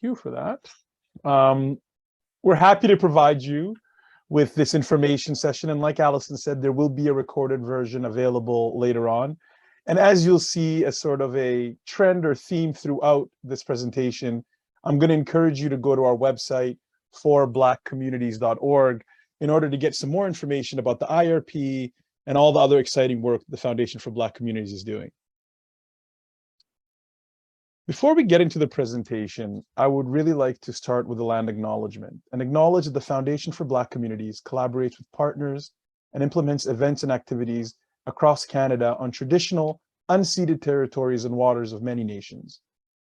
you for that. We're happy to provide you with this information session. And like Allison said, there will be a recorded version available later on. And as you'll see as sort of a trend or theme throughout this presentation, I'm going to encourage you to go to our website, forblackcommunities.org, in order to get some more information about the IRP and all the other exciting work the Foundation for Black Communities is doing. Before we get into the presentation, I would really like to start with a land acknowledgement and acknowledge that the Foundation for Black Communities collaborates with partners and implements events and activities across Canada on traditional, unceded territories and waters of many nations,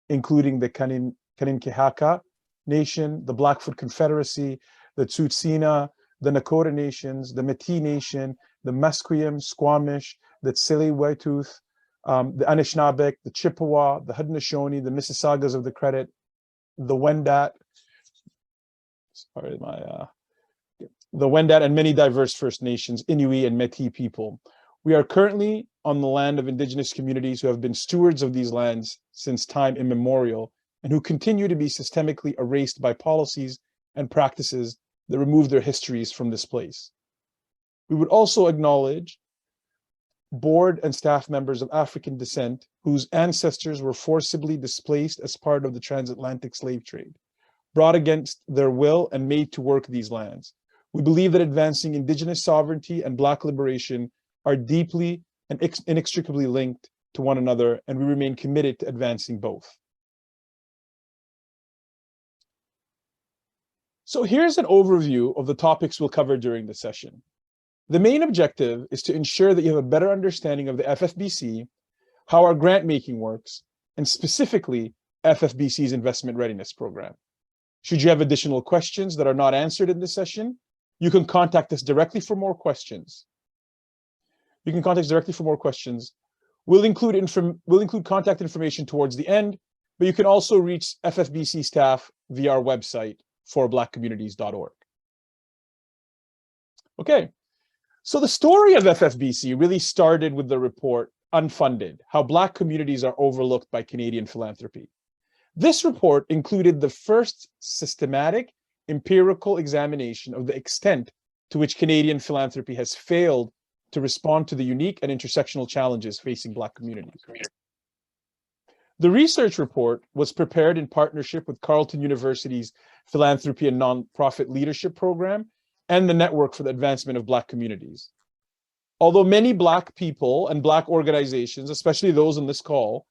including the Kanien'kehá:ka Nation, the Blackfoot Confederacy, the Tsuut'ina, the Nakota Nations, the Métis Nation, the Musqueam, Squamish, the Tsleil-Waututh, the Anishinaabeg, the Chippewa, the Haudenosaunee, the Mississaugas of the Credit, the Wendat, the Wendat and many diverse First Nations, Inuit and Métis people. We are currently on the land of Indigenous communities who have been stewards of these lands since time immemorial and who continue to be systemically erased by policies and practices that remove their histories from this place. We would also acknowledge board and staff members of African descent whose ancestors were forcibly displaced as part of the transatlantic slave trade, brought against their will and made to work these lands. We believe that advancing Indigenous sovereignty and Black liberation are deeply and inextricably linked to one another, and we remain committed to advancing both. So here's an overview of the topics we'll cover during the session. The main objective is to ensure that you have a better understanding of the FFBC, how our grant making works, and specifically FFBC's Investment Readiness Program. Should you have additional questions that are not answered in this session, you can contact us directly for more questions. We'll include contact information towards the end, but you can also reach FFBC staff via our website, forblackcommunities.org. Okay. So the story of FFBC really started with the report, Unfunded, How Black Communities Are Overlooked by Canadian Philanthropy. This report included the first systematic empirical examination of the extent to which Canadian philanthropy has failed to respond to the unique and intersectional challenges facing Black communities. The research report was prepared in partnership with Carleton University's Philanthropy and Nonprofit Leadership Program and the Network for the Advancement of Black Communities. Although many Black people and Black organizations, especially those on this call,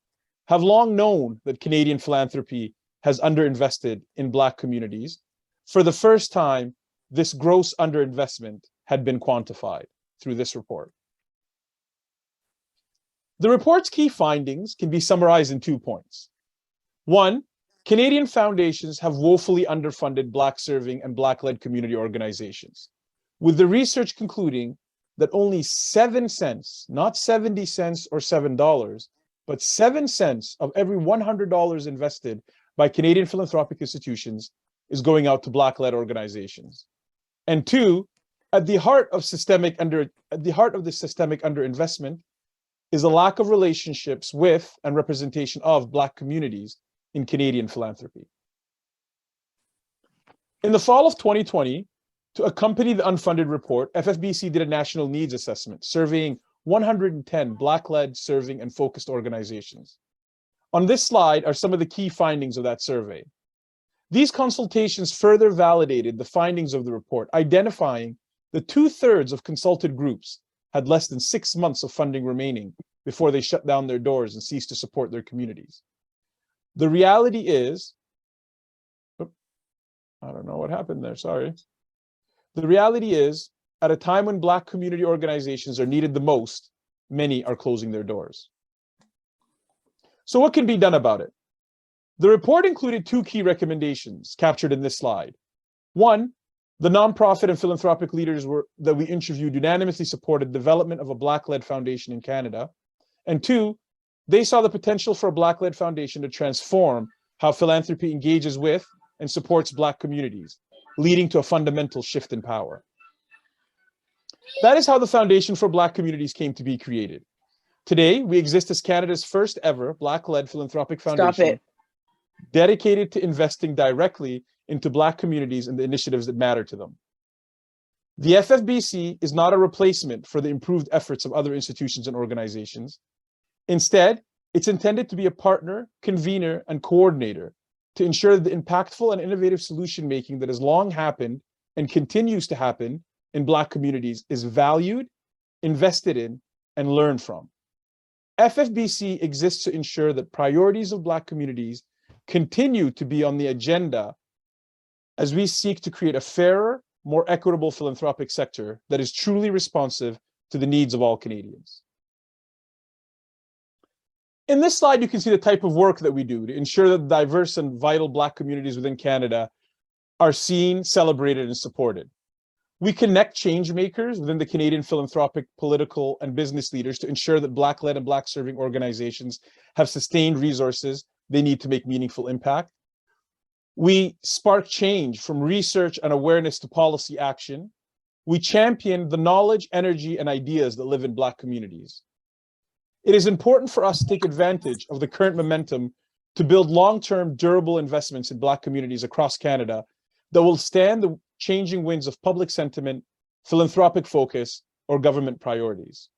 have long known that Canadian philanthropy has underinvested in Black communities, for the first time, this gross underinvestment had been quantified through this report. The report's key findings can be summarized in 2 points. One, Canadian foundations have woefully underfunded Black-serving and Black-led community organizations, with the research concluding that only 7 cents, not 70 cents or $7, but 7 cents of every $100 invested by Canadian philanthropic institutions is going out to Black-led organizations. And two, at the heart of the systemic underinvestment is a lack of relationships with and representation of Black communities in Canadian philanthropy. In the fall of 2020, to accompany the unfunded report, FFBC did a national needs assessment, surveying 110 Black-led, serving, and focused organizations. On this slide are some of the key findings of that survey. These consultations further validated the findings of the report, identifying that 2/3 of consulted groups had less than 6 months of funding remaining before they shut down their doors and ceased to support their communities. The reality is, I don't know what happened there, sorry. The reality is, at a time when Black community organizations are needed the most, many are closing their doors. So what can be done about it? The report included 2 key recommendations captured in this slide. One, the nonprofit and philanthropic leaders that we interviewed unanimously supported development of a Black-led foundation in Canada. And 2, they saw the potential for a Black-led foundation to transform how philanthropy engages with and supports Black communities, leading to a fundamental shift in power. That is how the Foundation for Black Communities came to be created. Today, we exist as Canada's first ever Black-led philanthropic foundation. Stop it. dedicated to investing directly into Black communities and the initiatives that matter to them. The FFBC is not a replacement for the improved efforts of other institutions and organizations. Instead, it's intended to be a partner, convener, and coordinator to ensure that the impactful and innovative solution making that has long happened and continues to happen in Black communities is valued, invested in, and learned from. FFBC exists to ensure that priorities of Black communities continue to be on the agenda as we seek to create a fairer, more equitable philanthropic sector that is truly responsive to the needs of all Canadians. In this slide, you can see the type of work that we do to ensure that diverse and vital Black communities within Canada are seen, celebrated, and supported. We connect change makers within the Canadian philanthropic, political, and business leaders to ensure that Black-led and Black-serving organizations have sustained resources they need to make meaningful impact. We spark change from research and awareness to policy action. We champion the knowledge, energy, and ideas that live in Black communities. It is important for us to take advantage of the current momentum to build long-term, durable investments in Black communities across Canada that will stand the changing winds of public sentiment, philanthropic focus, or government priorities.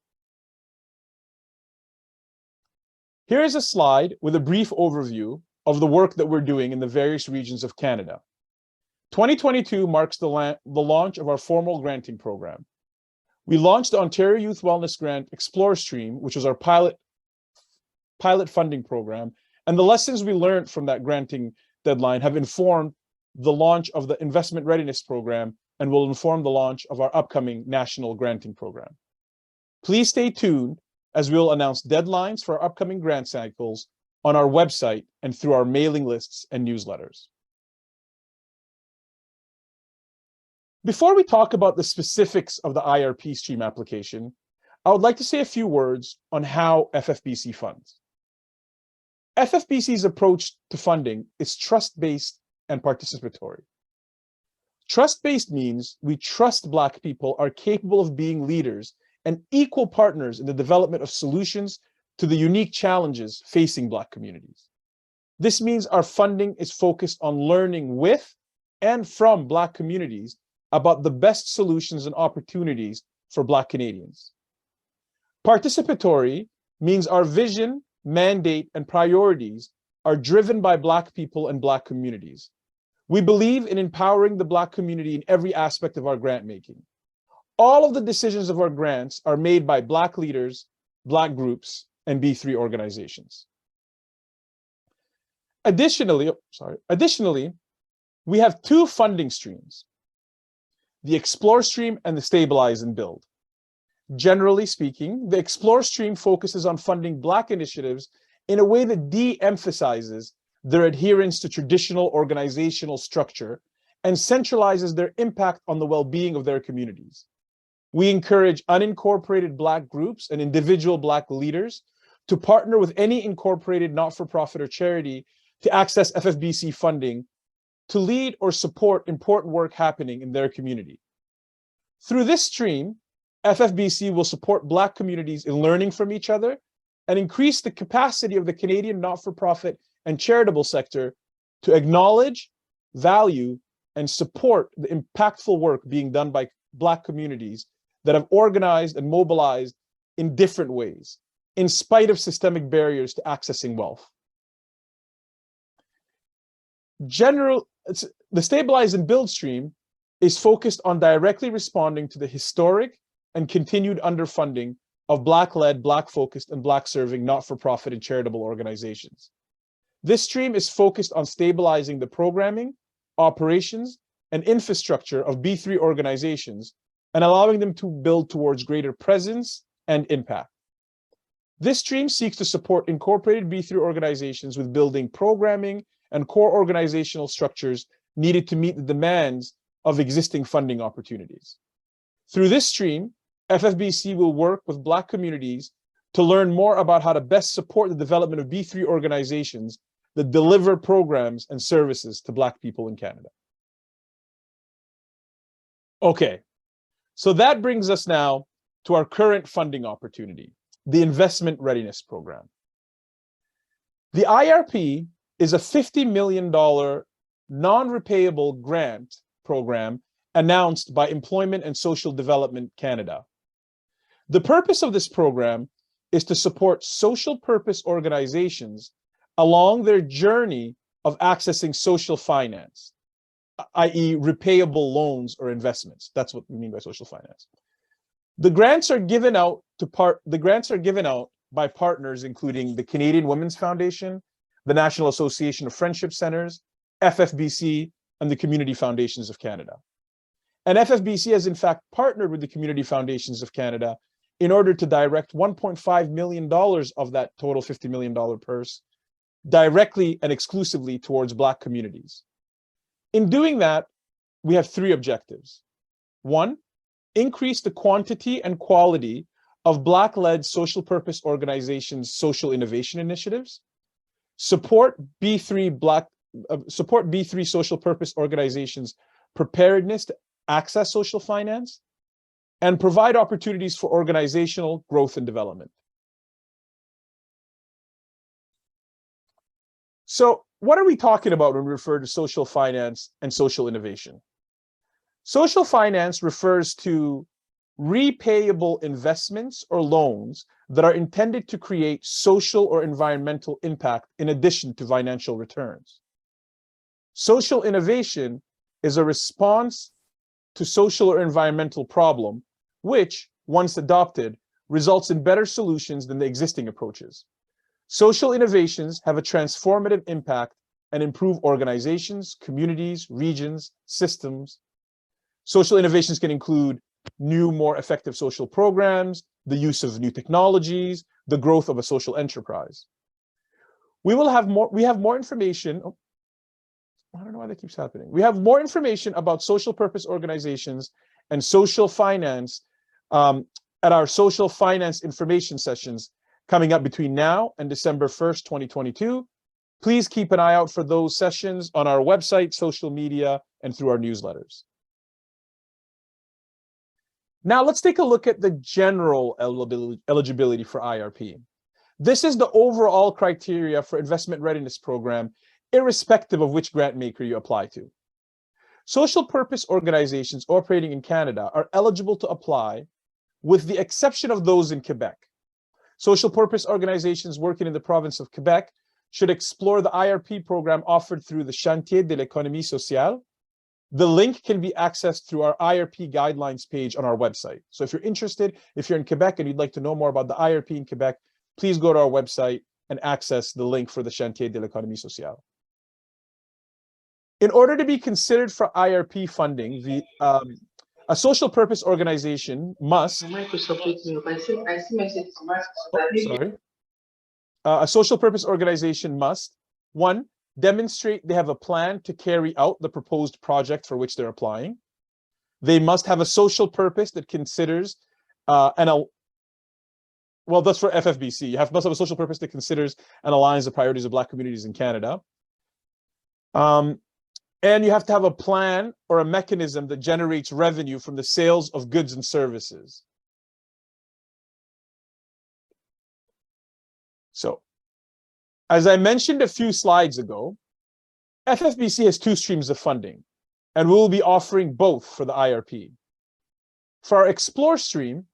Here is a slide with a brief overview of the work that we're doing in the various regions of Canada. 2022 marks the launch of our formal granting program. We launched the Ontario Youth Wellness Grant Explore stream, which was our pilot funding program, and the lessons we learned from that granting deadline have informed the launch of the Investment Readiness Program and will inform the launch of our upcoming national granting program. Please stay tuned as we will announce deadlines for our upcoming grant cycles on our website and through our mailing lists and newsletters. Before we talk about the specifics of the IRP stream application, I would like to say a few words on how FFBC funds. FFBC's approach to funding is trust-based and participatory. Trust-based means we trust Black people are capable of being leaders and equal partners in the development of solutions to the unique challenges facing Black communities. This means our funding is focused on learning with and from Black communities about the best solutions and opportunities for Black Canadians. Participatory means our vision, mandate, and priorities are driven by Black people and Black communities. We believe in empowering the Black community in every aspect of our grant making. All of the decisions of our grants are made by Black leaders, Black groups, and B3 organizations. Additionally, we have two funding streams: the Explore stream and the Stabilize and Build. Generally speaking, the Explore stream focuses on funding Black initiatives in a way that de-emphasizes their adherence to traditional organizational structure and centralizes their impact on the well-being of their communities. We encourage unincorporated Black groups and individual Black leaders to partner with any incorporated not-for-profit or charity to access FFBC funding to lead or support important work happening in their community. Through this stream, FFBC will support Black communities in learning from each other and increase the capacity of the Canadian not-for-profit and charitable sector to acknowledge, value, and support the impactful work being done by Black communities that have organized and mobilized in different ways, in spite of systemic barriers to accessing wealth. The Stabilize and Build stream is focused on directly responding to the historic and continued underfunding of Black-led, Black-focused, and Black-serving not-for-profit and charitable organizations. This stream is focused on stabilizing the programming, operations, and infrastructure of B3 organizations and allowing them to build towards greater presence and impact. This stream seeks to support incorporated B3 organizations with building programming and core organizational structures needed to meet the demands of existing funding opportunities. Through this stream, FFBC will work with Black communities to learn more about how to best support the development of B3 organizations that deliver programs and services to Black people in Canada. Okay, so that brings us now to our current funding opportunity, the Investment Readiness Program. The IRP is a $50 million non-repayable grant program announced by Employment and Social Development Canada. The purpose of this program is to support social purpose organizations along their journey of accessing social finance, i.e. repayable loans or investments. That's what we mean by social finance. The grants are given out by partners including the Canadian Women's Foundation, the National Association of Friendship Centers, FFBC, and the Community Foundations of Canada. And FFBC has in fact partnered with the Community Foundations of Canada in order to direct $1.5 million of that total $50 million purse directly and exclusively towards Black communities. In doing that, we have three objectives. One, increase the quantity and quality of Black-led social purpose organizations' social innovation initiatives, support B3 social purpose organizations' preparedness to access social finance, and provide opportunities for organizational growth and development. So what are we talking about when we refer to social finance and social innovation? Social finance refers to repayable investments or loans that are intended to create social or environmental impact in addition to financial returns. Social innovation is a response to social or environmental problem, which, once adopted, results in better solutions than the existing approaches. Social innovations have a transformative impact and improve organizations, communities, regions, systems. Social innovations can include new, more effective social programs, the use of new technologies, the growth of a social enterprise. We have more information. Oh, I don't know why that keeps happening. We have more information about social purpose organizations and social finance at our social finance information sessions coming up between now and December 1st, 2022. Please keep an eye out for those sessions on our website, social media, and through our newsletters. Now let's take a look at the general eligibility for IRP. This is the overall criteria for Investment Readiness Program, irrespective of which grant maker you apply to. Social purpose organizations operating in Canada are eligible to apply with the exception of those in Quebec. Social purpose organizations working in the province of Quebec should explore the IRP program offered through the Chantier de l'Économie Sociale. The link can be accessed through our IRP guidelines page on our website. So if you're interested, if you're in Quebec and you'd like to know more about the IRP in Quebec, please go to our website and access the link for the Chantier de l'Économie Sociale. In order to be considered for IRP funding, a social purpose organization must. A social purpose organization must, one, demonstrate they have a plan to carry out the proposed project for which they're applying. They must have a social purpose that considers, well, that's for FFBC. You must have a social purpose that considers and aligns the priorities of Black communities in Canada. And you have to have a plan or a mechanism that generates revenue from the sales of goods and services. So, as I mentioned a few slides ago, FFBC has two streams of funding, and we will be offering both for the IRP. For our Explore stream,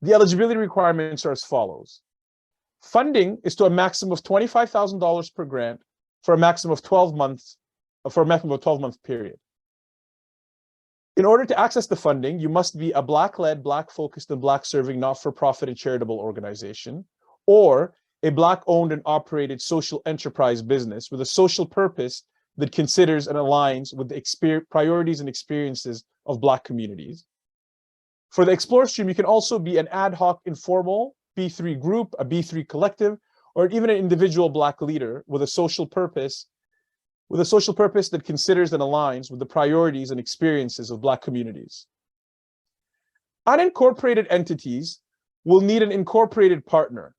the eligibility requirements are as follows. Funding is to a maximum of $25,000 per grant for a maximum of 12 months, for a maximum of 12-month period. In order to access the funding, you must be a Black-led, Black-focused, and Black-serving not-for-profit and charitable organization, or a Black-owned and operated social enterprise business with a social purpose that considers and aligns with the priorities and experiences of Black communities. For the Explore stream, you can also be an ad hoc informal B3 group, a B3 collective, or even an individual Black leader with a social purpose that considers and aligns with the priorities and experiences of Black communities. Unincorporated entities will need an incorporated partner.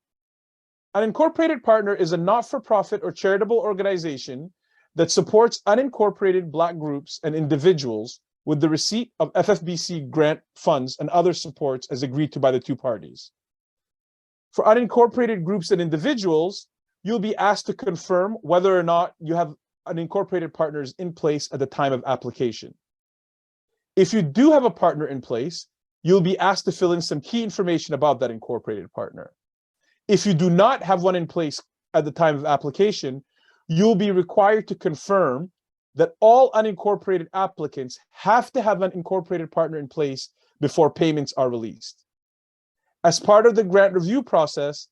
An incorporated partner is a not-for-profit or charitable organization that supports unincorporated Black groups and individuals with the receipt of FFBC grant funds and other supports as agreed to by the two parties. For unincorporated groups and individuals, you'll be asked to confirm whether or not you have an incorporated partner in place at the time of application. If you do have a partner in place, you'll be asked to fill in some key information about that incorporated partner. If you do not have one in place at the time of application, you'll be required to confirm that all unincorporated applicants have to have an incorporated partner in place before payments are released. As part of the grant review process,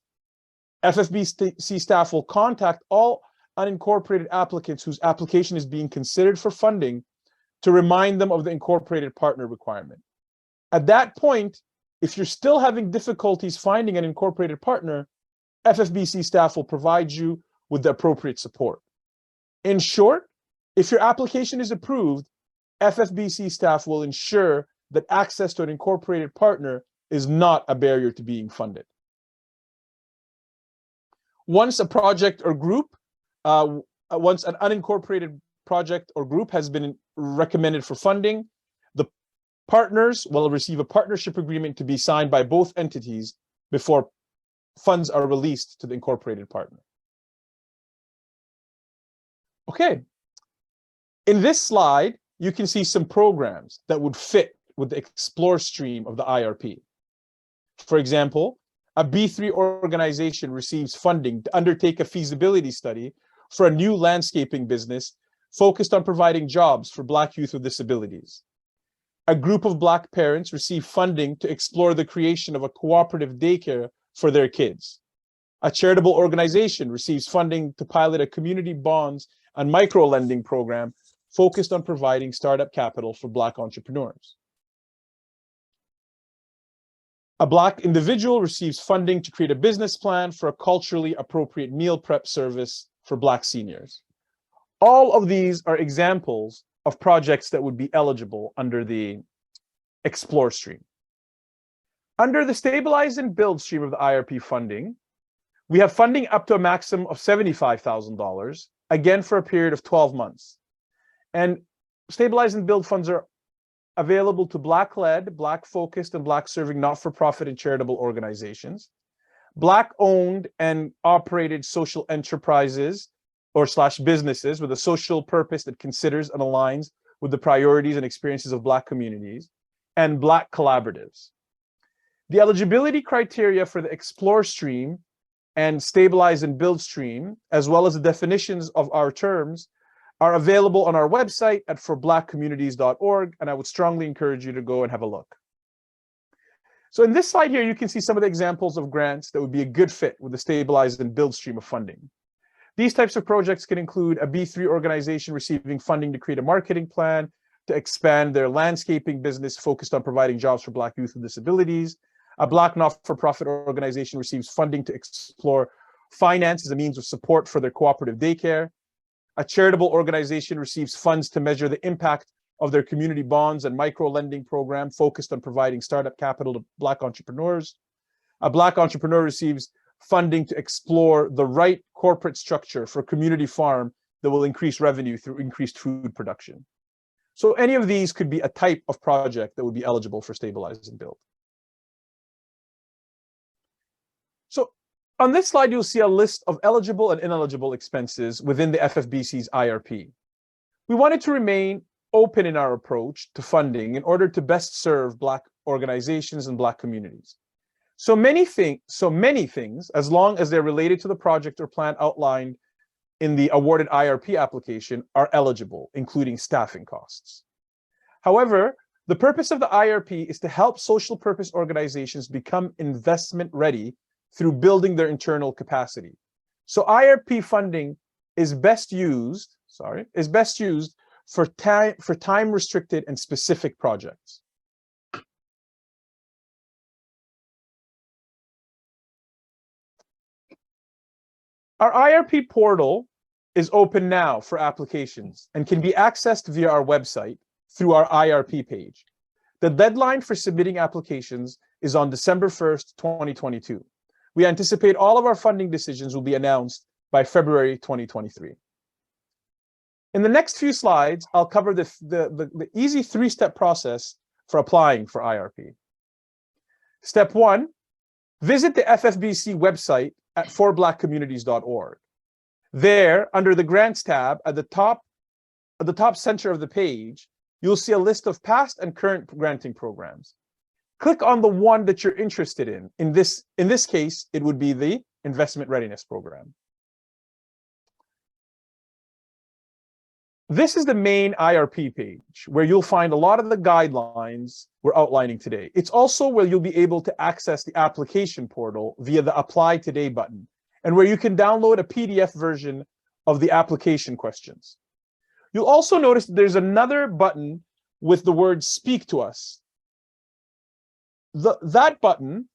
FFBC staff will contact all unincorporated applicants whose application is being considered for funding to remind them of the incorporated partner requirement. At that point, if you're still having difficulties finding an incorporated partner, FFBC staff will provide you with the appropriate support. In short, if your application is approved, FFBC staff will ensure that access to an incorporated partner is not a barrier to being funded. Once a project or group, once an unincorporated project or group has been recommended for funding, the partners will receive a partnership agreement to be signed by both entities before funds are released to the incorporated partner. Okay. In this slide, you can see some programs that would fit with the Explore stream of the IRP. For example, a B3 organization receives funding to undertake a feasibility study for a new landscaping business focused on providing jobs for Black youth with disabilities. A group of Black parents receive funding to explore the creation of a cooperative daycare for their kids. A charitable organization receives funding to pilot a community bonds and micro-lending program focused on providing startup capital for Black entrepreneurs. A Black individual receives funding to create a business plan for a culturally appropriate meal prep service for Black seniors. All of these are examples of projects that would be eligible under the Explore stream. Under the Stabilize and Build stream of the IRP funding, we have funding up to a maximum of $75,000, again for a period of 12 months. And Stabilize and Build funds are available to Black-led, Black-focused, and Black-serving not-for-profit and charitable organizations, Black-owned and operated social enterprises or / businesses with a social purpose that considers and aligns with the priorities and experiences of Black communities, and Black collaboratives. The eligibility criteria for the Explore stream and Stabilize and Build stream, as well as the definitions of our terms, are available on our website at forblackcommunities.org, and I would strongly encourage you to go and have a look. So in this slide here, you can see some of the examples of grants that would be a good fit with the Stabilize and Build stream of funding. These types of projects can include a B3 organization receiving funding to create a marketing plan to expand their landscaping business focused on providing jobs for Black youth with disabilities. A Black not-for-profit organization receives funding to explore finance as a means of support for their cooperative daycare. A charitable organization receives funds to measure the impact of their community bonds and micro-lending program focused on providing startup capital to Black entrepreneurs. A Black entrepreneur receives funding to explore the right corporate structure for a community farm that will increase revenue through increased food production. So any of these could be a type of project that would be eligible for Stabilize and Build. So on this slide, you'll see a list of eligible and ineligible expenses within the FFBC's IRP. We wanted to remain open in our approach to funding in order to best serve Black organizations and Black communities. So many things, as long as they're related to the project or plan outlined in the awarded IRP application, are eligible, including staffing costs. However, the purpose of the IRP is to help social purpose organizations become investment ready through building their internal capacity. So IRP funding is best used for time restricted and specific projects. Our IRP portal is open now for applications and can be accessed via our website through our IRP page. The deadline for submitting applications is on December 1st, 2022. We anticipate all of our funding decisions will be announced by February 2023. In the next few slides, I'll cover the easy three-step process for applying for IRP. Step 1, Visit the FFBC website at forblackcommunities.org. There, under the Grants tab, at the top center of the page, you'll see a list of past and current granting programs. Click on the one that you're interested in. In this case, it would be the Investment Readiness Program. This is the main IRP page, where you'll find a lot of the guidelines we're outlining today. It's also where you'll be able to access the application portal via the Apply Today button, and where you can download a PDF version of the application questions. You'll also notice that there's another button with the word Speak to Us. That button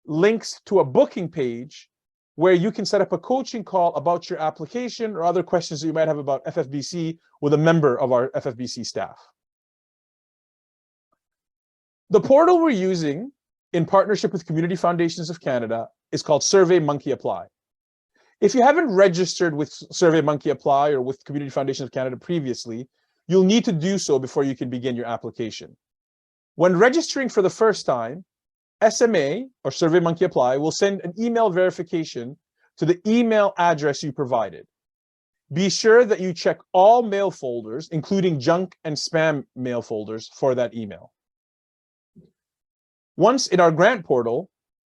links to a booking page where you can set up a coaching call about your application or other questions that you might have about FFBC with a member of our FFBC staff. The portal we're using in partnership with Community Foundations of Canada is called SurveyMonkey Apply. If you haven't registered with SurveyMonkey Apply or with Community Foundations of Canada previously, you'll need to do so before you can begin your application. When registering for the first time, SMA, or SurveyMonkey Apply, will send an email verification to the email address you provided. Be sure that you check all mail folders, including junk and spam mail folders, for that email. Once in our grant portal,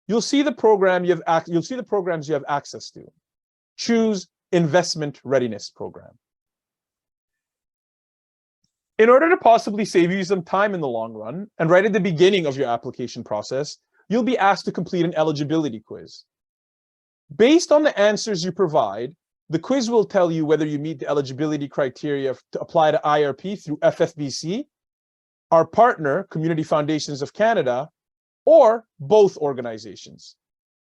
you'll see the programs you have access to. Choose Investment Readiness Program. In order to possibly save you some time in the long run, and right at the beginning of your application process, you'll be asked to complete an eligibility quiz. Based on the answers you provide, the quiz will tell you whether you meet the eligibility criteria to apply to IRP through FFBC, our partner, Community Foundations of Canada, or both organizations.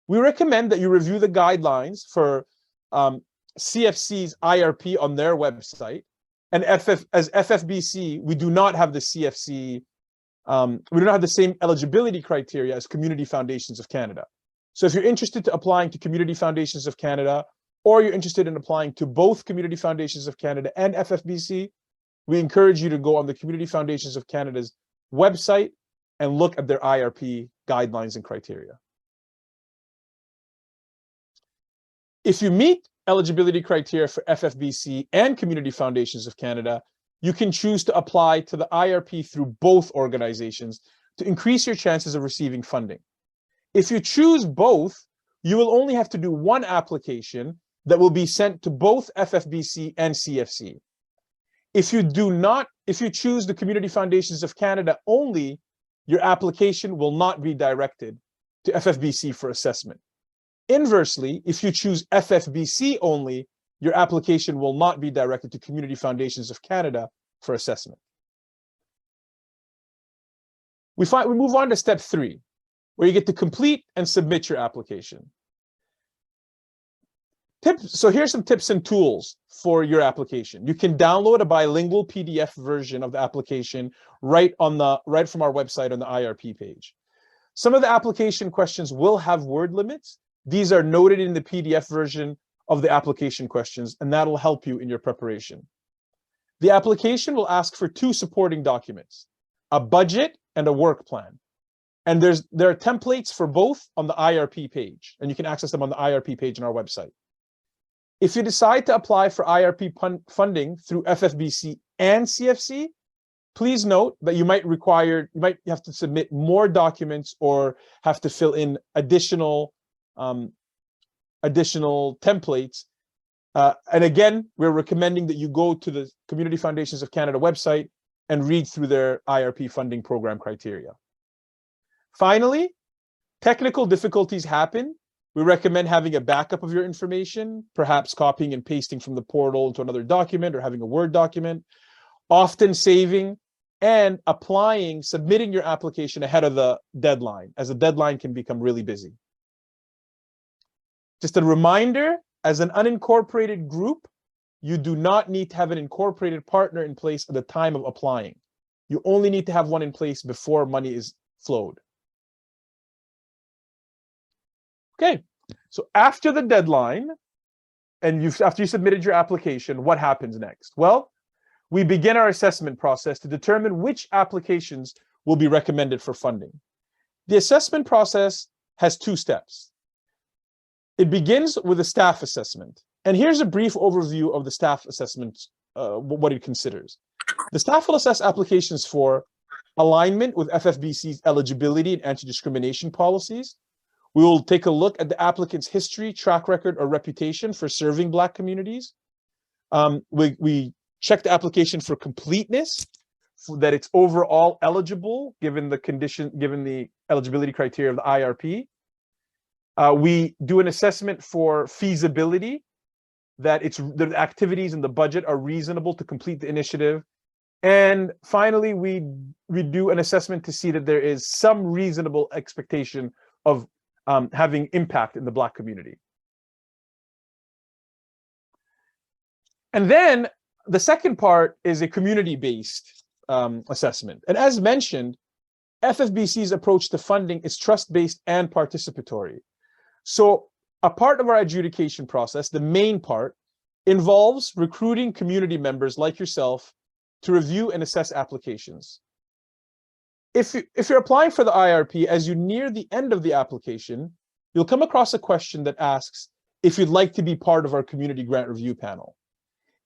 We recommend that you review the guidelines for CFC's IRP on their website. And as FFBC, we do not have the CFC, we do not have the same eligibility criteria as Community Foundations of Canada. So if you're interested in applying to Community Foundations of Canada, or you're interested in applying to both Community Foundations of Canada and FFBC, we encourage you to go on the Community Foundations of Canada's website and look at their IRP guidelines and criteria. If you meet eligibility criteria for FFBC and Community Foundations of Canada, you can choose to apply to the IRP through both organizations to increase your chances of receiving funding. If you choose both, you will only have to do one application that will be sent to both FFBC and CFC. If you choose the Community Foundations of Canada only, your application will not be directed to FFBC for assessment. Inversely, if you choose FFBC only, your application will not be directed to Community Foundations of Canada for assessment. We move on to step 3, where you get to complete and submit your application. So here's some tips and tools for your application. You can download a bilingual PDF version of the application right from our website on the IRP page. Some of the application questions will have word limits. These are noted in the PDF version of the application questions, and that'll help you in your preparation. The application will ask for 2 supporting documents, a budget and a work plan. And there are templates for both on the IRP page, and you can access them on the IRP page on our website. If you decide to apply for IRP funding through FFBC and CFC, please note that you might have to submit more documents or have to fill in additional templates. And again, we're recommending that you go to the Community Foundations of Canada website and read through their IRP funding program criteria. Finally, technical difficulties happen. We recommend having a backup of your information, perhaps copying and pasting from the portal into another document or having a Word document, often saving and submitting your application ahead of the deadline, as the deadline can become really busy. Just a reminder, as an unincorporated group, you do not need to have an incorporated partner in place at the time of applying. You only need to have one in place before money is flowed. Okay, so after the deadline, and after you submitted your application, what happens next? Well, we begin our assessment process to determine which applications will be recommended for funding. The assessment process has 2 steps. It begins with a staff assessment. And here's a brief overview of the staff assessment, what it considers. The staff will assess applications for alignment with FFBC's eligibility and anti-discrimination policies. We will take a look at the applicant's history, track record, or reputation for serving Black communities. We check the application for completeness, that it's overall eligible given the eligibility criteria of the IRP. We do an assessment for feasibility, that the activities and the budget are reasonable to complete the initiative. And finally, we do an assessment to see that there is some reasonable expectation of having impact in the Black community. And then the second part is a community-based assessment. And as mentioned, FFBC's approach to funding is trust-based and participatory. So a part of our adjudication process, the main part, involves recruiting community members like yourself to review and assess applications. If you're applying for the IRP, as you near the end of the application, you'll come across a question that asks if you'd like to be part of our community grant review panel.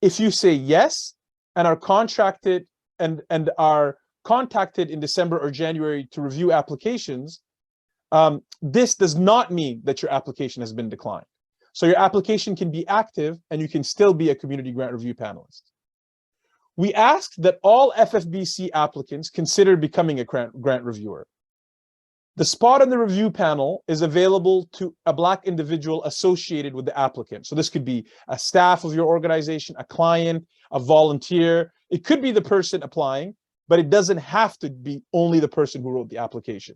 If you say yes and are contracted and are contacted in December or January to review applications, this does not mean that your application has been declined. So your application can be active and you can still be a community grant review panelist. We asked that all FFBC applicants consider becoming a grant reviewer. The spot on the review panel is available to a Black individual associated with the applicant. So this could be a staff of your organization, a client, a volunteer. It could be the person applying, but it doesn't have to be only the person who wrote the application.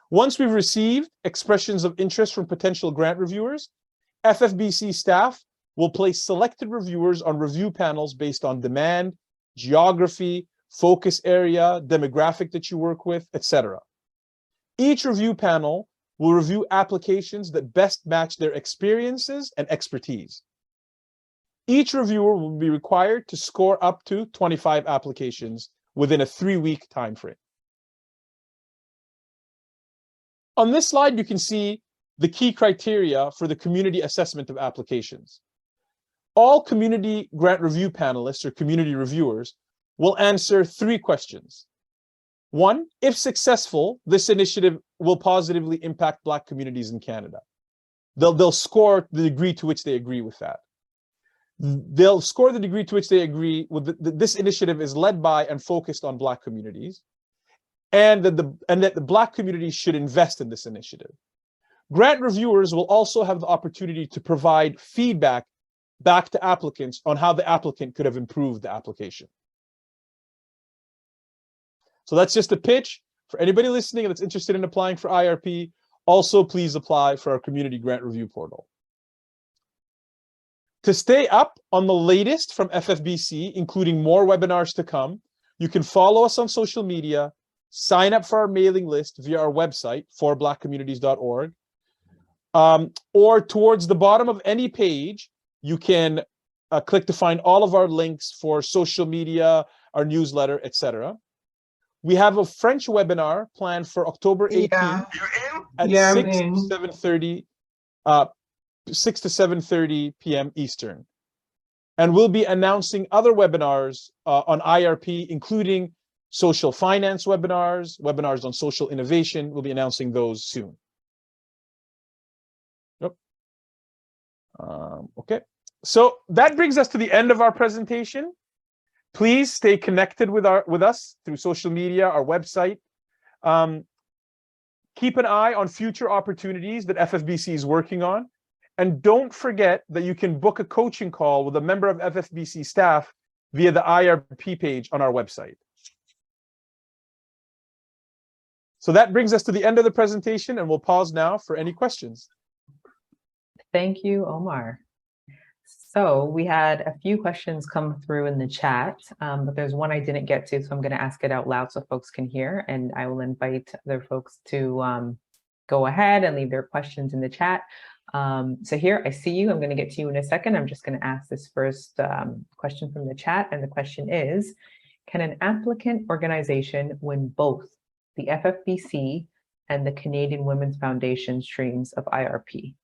Once we've received expressions of interest from potential grant reviewers, FFBC staff will place selected reviewers on review panels based on demand, geography, focus area, demographic that you work with, etc. Each review panel will review applications that best match their experiences and expertise. Each reviewer will be required to score up to 25 applications within a 3-week time frame. On this slide, you can see the key criteria for the community assessment of applications. All community grant review panelists or community reviewers will answer 3 questions. 1, if successful, this initiative will positively impact Black communities in Canada. They'll score the degree to which they agree with that. They'll score the degree to which they agree with this initiative is led by and focused on Black communities, and that the Black community should invest in this initiative. Grant reviewers will also have the opportunity to provide feedback back to applicants on how the applicant could have improved the application. So that's just a pitch for anybody listening that's interested in applying for IRP. Also, please apply for our community grant review portal. To stay up on the latest from FFBC, including more webinars to come, you can follow us on social media, sign up for our mailing list via our website, forblackcommunities.org, or towards the bottom of any page, you can click to find all of our links for social media, our newsletter, etc. We have a French webinar planned for October 18th at 6 to 7:30 p.m. Eastern. And we'll be announcing other webinars on IRP, including social finance webinars, webinars on social innovation. We'll be announcing those soon. Yep. Okay. So that brings us to the end of our presentation. Please stay connected with us through social media, our website. Keep an eye on future opportunities that FFBC is working on. And don't forget that you can book a coaching call with a member of FFBC staff via the IRP page on our website. So that brings us to the end of the presentation, and we'll pause now for any questions. Thank you, Omar. So we had a few questions come through in the chat, but there's one I didn't get to, so I'm going to ask it out loud so folks can hear, and I will invite other folks to go ahead and leave their questions in the chat. So here, I see you. I'm going to get to you in a second. I'm just going to ask this first question from the chat, and the question is, can an applicant organization win both the FFBC and the Canadian Women's Foundation streams of IRP?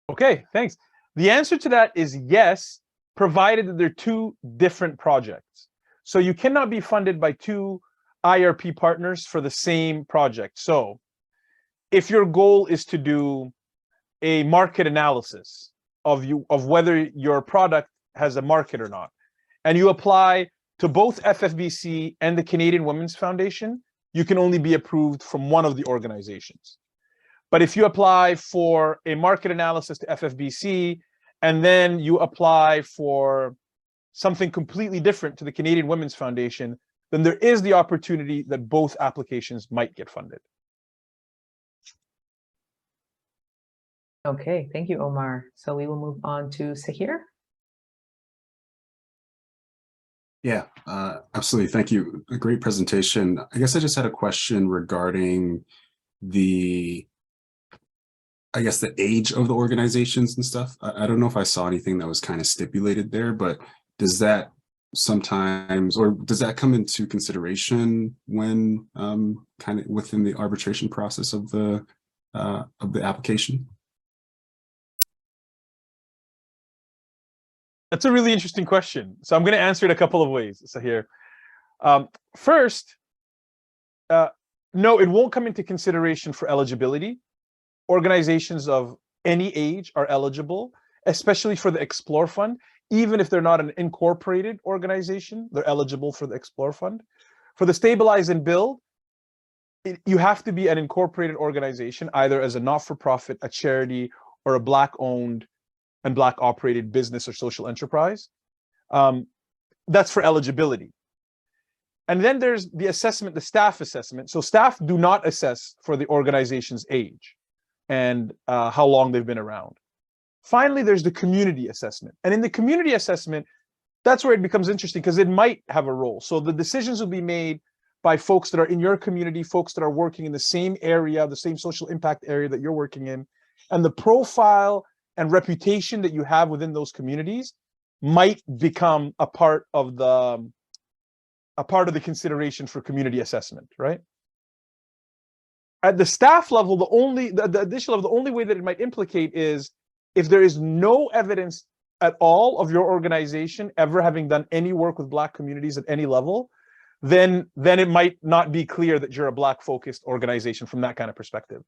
Okay, thanks. The answer to that is yes, provided that they're two different projects. So you cannot be funded by two IRP partners for the same project. So if your goal is to do a market analysis of whether your product has a market or not, and you apply to both FFBC and the Canadian Women's Foundation, you can only be approved from one of the organizations. But if you apply for a market analysis to FFBC, and then you apply for something completely different to the Canadian Women's Foundation, then there is the opportunity that both applications might get funded. Okay, thank you, Omar. So we will move on to Sahir. Yeah, absolutely. Thank you. A great presentation. I guess I just had a question regarding the age of the organizations and stuff. I don't know if I saw anything that was kind of stipulated there, but does that sometimes, or does that come into consideration when kind of within the arbitration process of the application? That's a really interesting question. So I'm going to answer it a couple of ways, Sahir. First, no, it won't come into consideration for eligibility. Organizations of any age are eligible, especially for the Explore Fund. Even if they're not an incorporated organization, they're eligible for the Explore Fund. For the Stabilize and Build, you have to be an incorporated organization, either as a not-for-profit, a charity, or a Black-owned and Black-operated business or social enterprise. That's for eligibility. And then there's the assessment, the staff assessment. So staff do not assess for the organization's age and how long they've been around. Finally, there's the community assessment. And in the community assessment, that's where it becomes interesting because it might have a role. So the decisions will be made by folks that are in your community, folks that are working in the same area, the same social impact area that you're working in. And the profile and reputation that you have within those communities might become a part of the consideration for community assessment, right? At the staff level, the additional level, the only way that it might implicate is if there is no evidence at all of your organization ever having done any work with Black communities at any level, then it might not be clear that you're a Black-focused organization from that kind of perspective.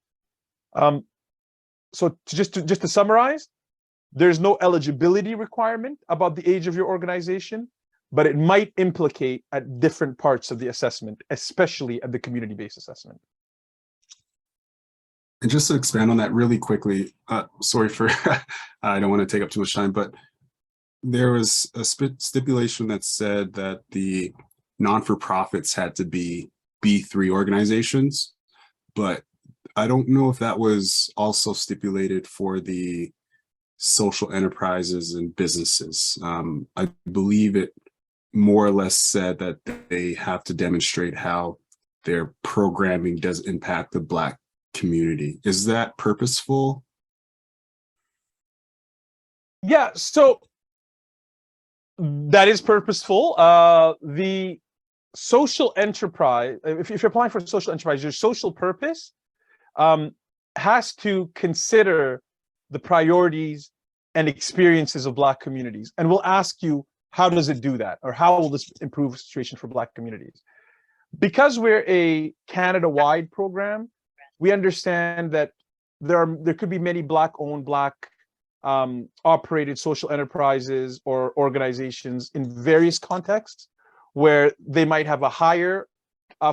So just to summarize, there's no eligibility requirement about the age of your organization, but it might implicate at different parts of the assessment, especially at the community-based assessment. And just to expand on that really quickly, sorry for, I don't want to take up too much time, but there was a stipulation that said that the non-for-profits had to be B3 organizations, but I don't know if that was also stipulated for the social enterprises and businesses. I believe it more or less said that they have to demonstrate how their programming does impact the Black community. Is that purposeful? Yeah, so that is purposeful. The social enterprise, if you're applying for social enterprise, your social purpose has to consider the priorities and experiences of Black communities. And we'll ask you, how does it do that? Or how will this improve the situation for Black communities? Because we're a Canada-wide program, we understand that there could be many Black-owned, Black-operated social enterprises or organizations in various contexts where they might have a higher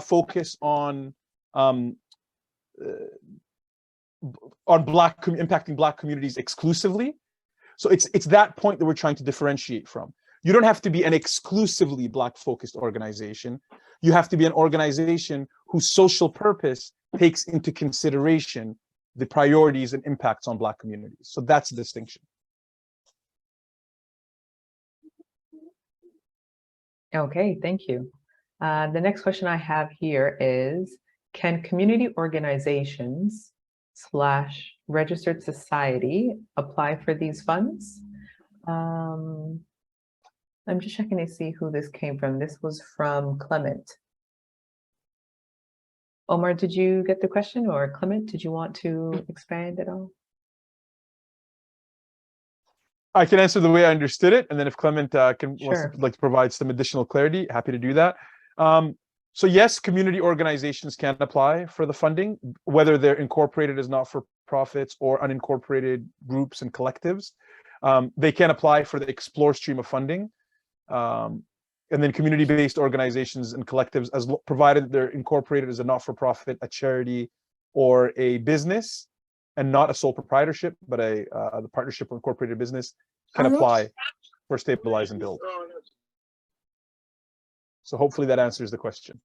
focus on impacting Black communities exclusively. So it's that point that we're trying to differentiate from. You don't have to be an exclusively Black-focused organization. You have to be an organization whose social purpose takes into consideration the priorities and impacts on Black communities. So that's the distinction. Okay, thank you. The next question I have here is, can community organizations / registered society apply for these funds? I'm just checking to see who this came from. This was from Clement. Omar, did you get the question, or Clement, did you want to expand at all? I can answer the way I understood it, and then if Clement wants Sure. to like to provide some additional clarity, happy to do that. So yes, community organizations can apply for the funding, whether they're incorporated as not-for-profits or unincorporated groups and collectives. They can apply for the Explore stream of funding. And then community-based organizations and collectives, provided they're incorporated as a not-for-profit, a charity, or a business, and not a sole proprietorship, but the partnership or incorporated business, can apply for Stabilize and Build. So hopefully that answers the question.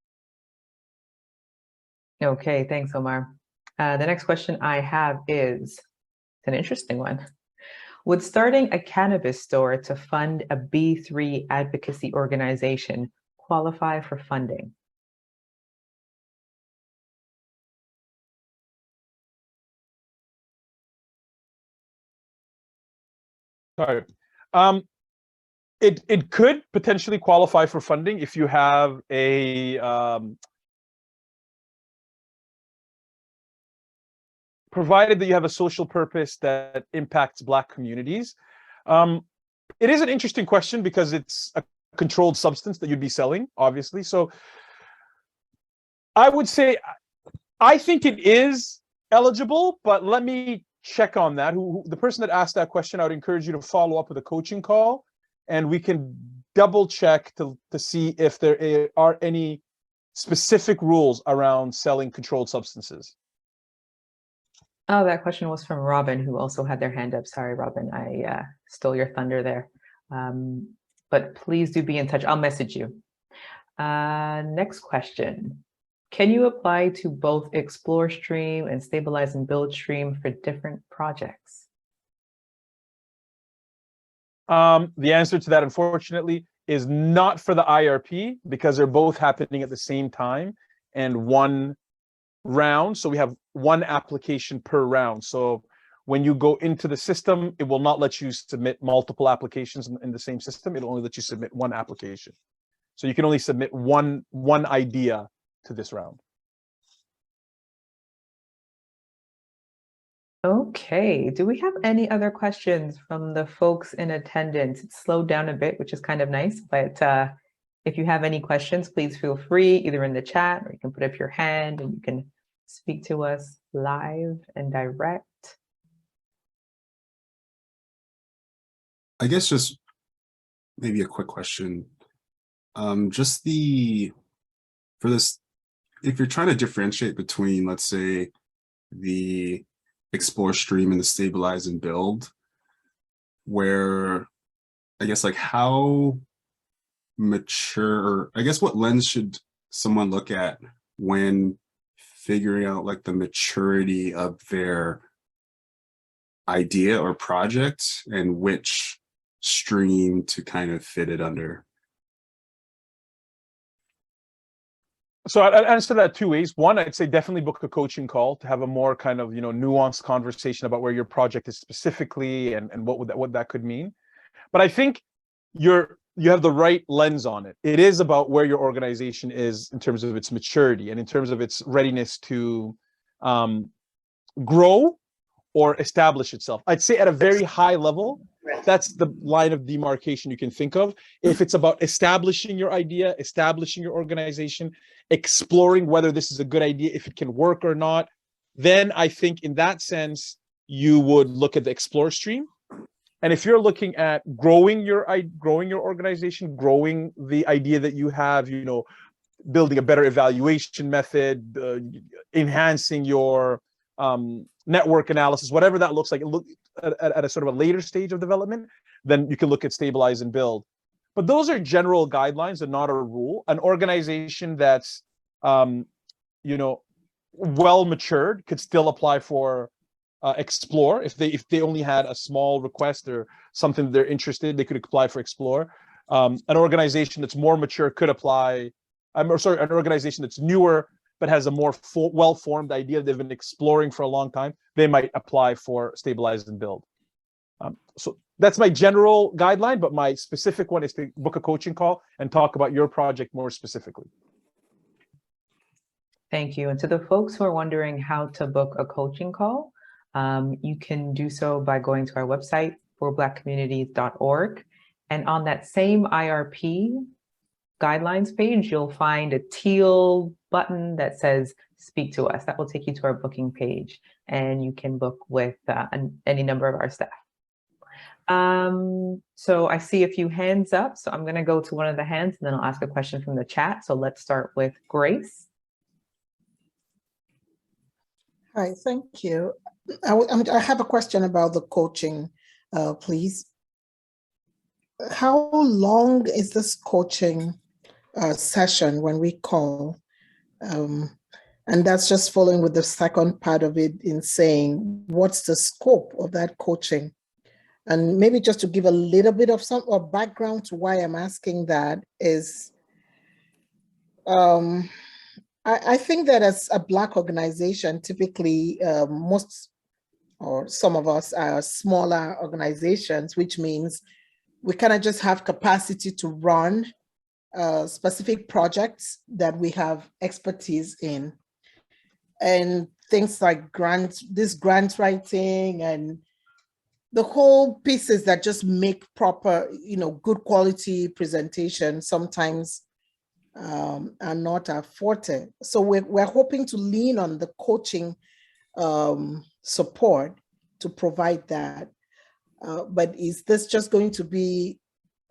Okay, thanks, Omar. The next question I have is an interesting one. Would starting a cannabis store to fund a B3 advocacy organization qualify for funding? All right. It could potentially qualify for funding if you have a provided that you have a social purpose that impacts Black communities. It is an interesting question because it's a controlled substance that you'd be selling, obviously. So I would say, I think it is eligible, but let me check on that. The person that asked that question, I would encourage you to follow up with a coaching call, and we can double check to see if there are any specific rules around selling controlled substances. Oh, that question was from Robin, who also had their hand up. Sorry, Robin, I stole your thunder there. But please do be in touch. I'll message you. Next question. Can you apply to both Explore Stream and Stabilize and Build Stream for different projects? The answer to that, unfortunately, is not for the IRP, because they're both happening at the same time and one round. So we have one application per round. So when you go into the system, it will not let you submit multiple applications in the same system. It'll only let you submit one application. So you can only submit one idea to this round. Okay, do we have any other questions from the folks in attendance? It's slowed down a bit, which is kind of nice, but if you have any questions, please feel free, either in the chat, or you can put up your hand and you can speak to us live and direct. I guess just maybe a quick question. For this, if you're trying to differentiate between, let's say, the Explore stream and the Stabilize and Build, where I guess like how mature, or I guess what lens should someone look at when figuring out like the maturity of their idea or project and which stream to kind of fit it under? So I'd answer that two ways. One, I'd say definitely book a coaching call to have a more kind of, nuanced conversation about where your project is specifically and what that could mean. But I think you have the right lens on it. It is about where your organization is in terms of its maturity and in terms of its readiness to grow or establish itself. I'd say at a very high level, that's the line of demarcation you can think of. If it's about establishing your idea, establishing your organization, exploring whether this is a good idea, if it can work or not, then I think in that sense, you would look at the Explore stream. And if you're looking at growing your organization, growing the idea that you have, building a better evaluation method, enhancing your network analysis, whatever that looks like, at a sort of a later stage of development, then you can look at Stabilize and Build. But those are general guidelines and not a rule. An organization that's, well matured could still apply for Explore. If they only had a small request or something they're interested, they could apply for Explore. An organization that's more mature could apply. An organization that's newer but has a more well-formed idea they've been exploring for a long time, they might apply for Stabilize and Build. So that's my general guideline, but my specific one is to book a coaching call and talk about your project more specifically. Thank you. And to the folks who are wondering how to book a coaching call, you can do so by going to our website, forblackcommunities.org. And on that same IRP guidelines page, you'll find a teal button that says speak to us. That will take you to our booking page, and you can book with any number of our staff. So I see a few hands up, so I'm going to go to one of the hands and then I'll ask a question from the chat. So let's start with Grace. Hi, thank you. I have a question about the coaching, please. How long is this coaching session when we call? And that's just following with the second part of it in saying, what's the scope of that coaching? And maybe just to give a little bit of some background to why I'm asking that is, I think that as a Black organization, typically most or some of us are smaller organizations, which means we kind of just have capacity to run specific projects that we have expertise in. And things like grant writing and the whole pieces that just make proper, good quality presentation sometimes are not our forte. So we're hoping to lean on the coaching support to provide that. But is this just going to be,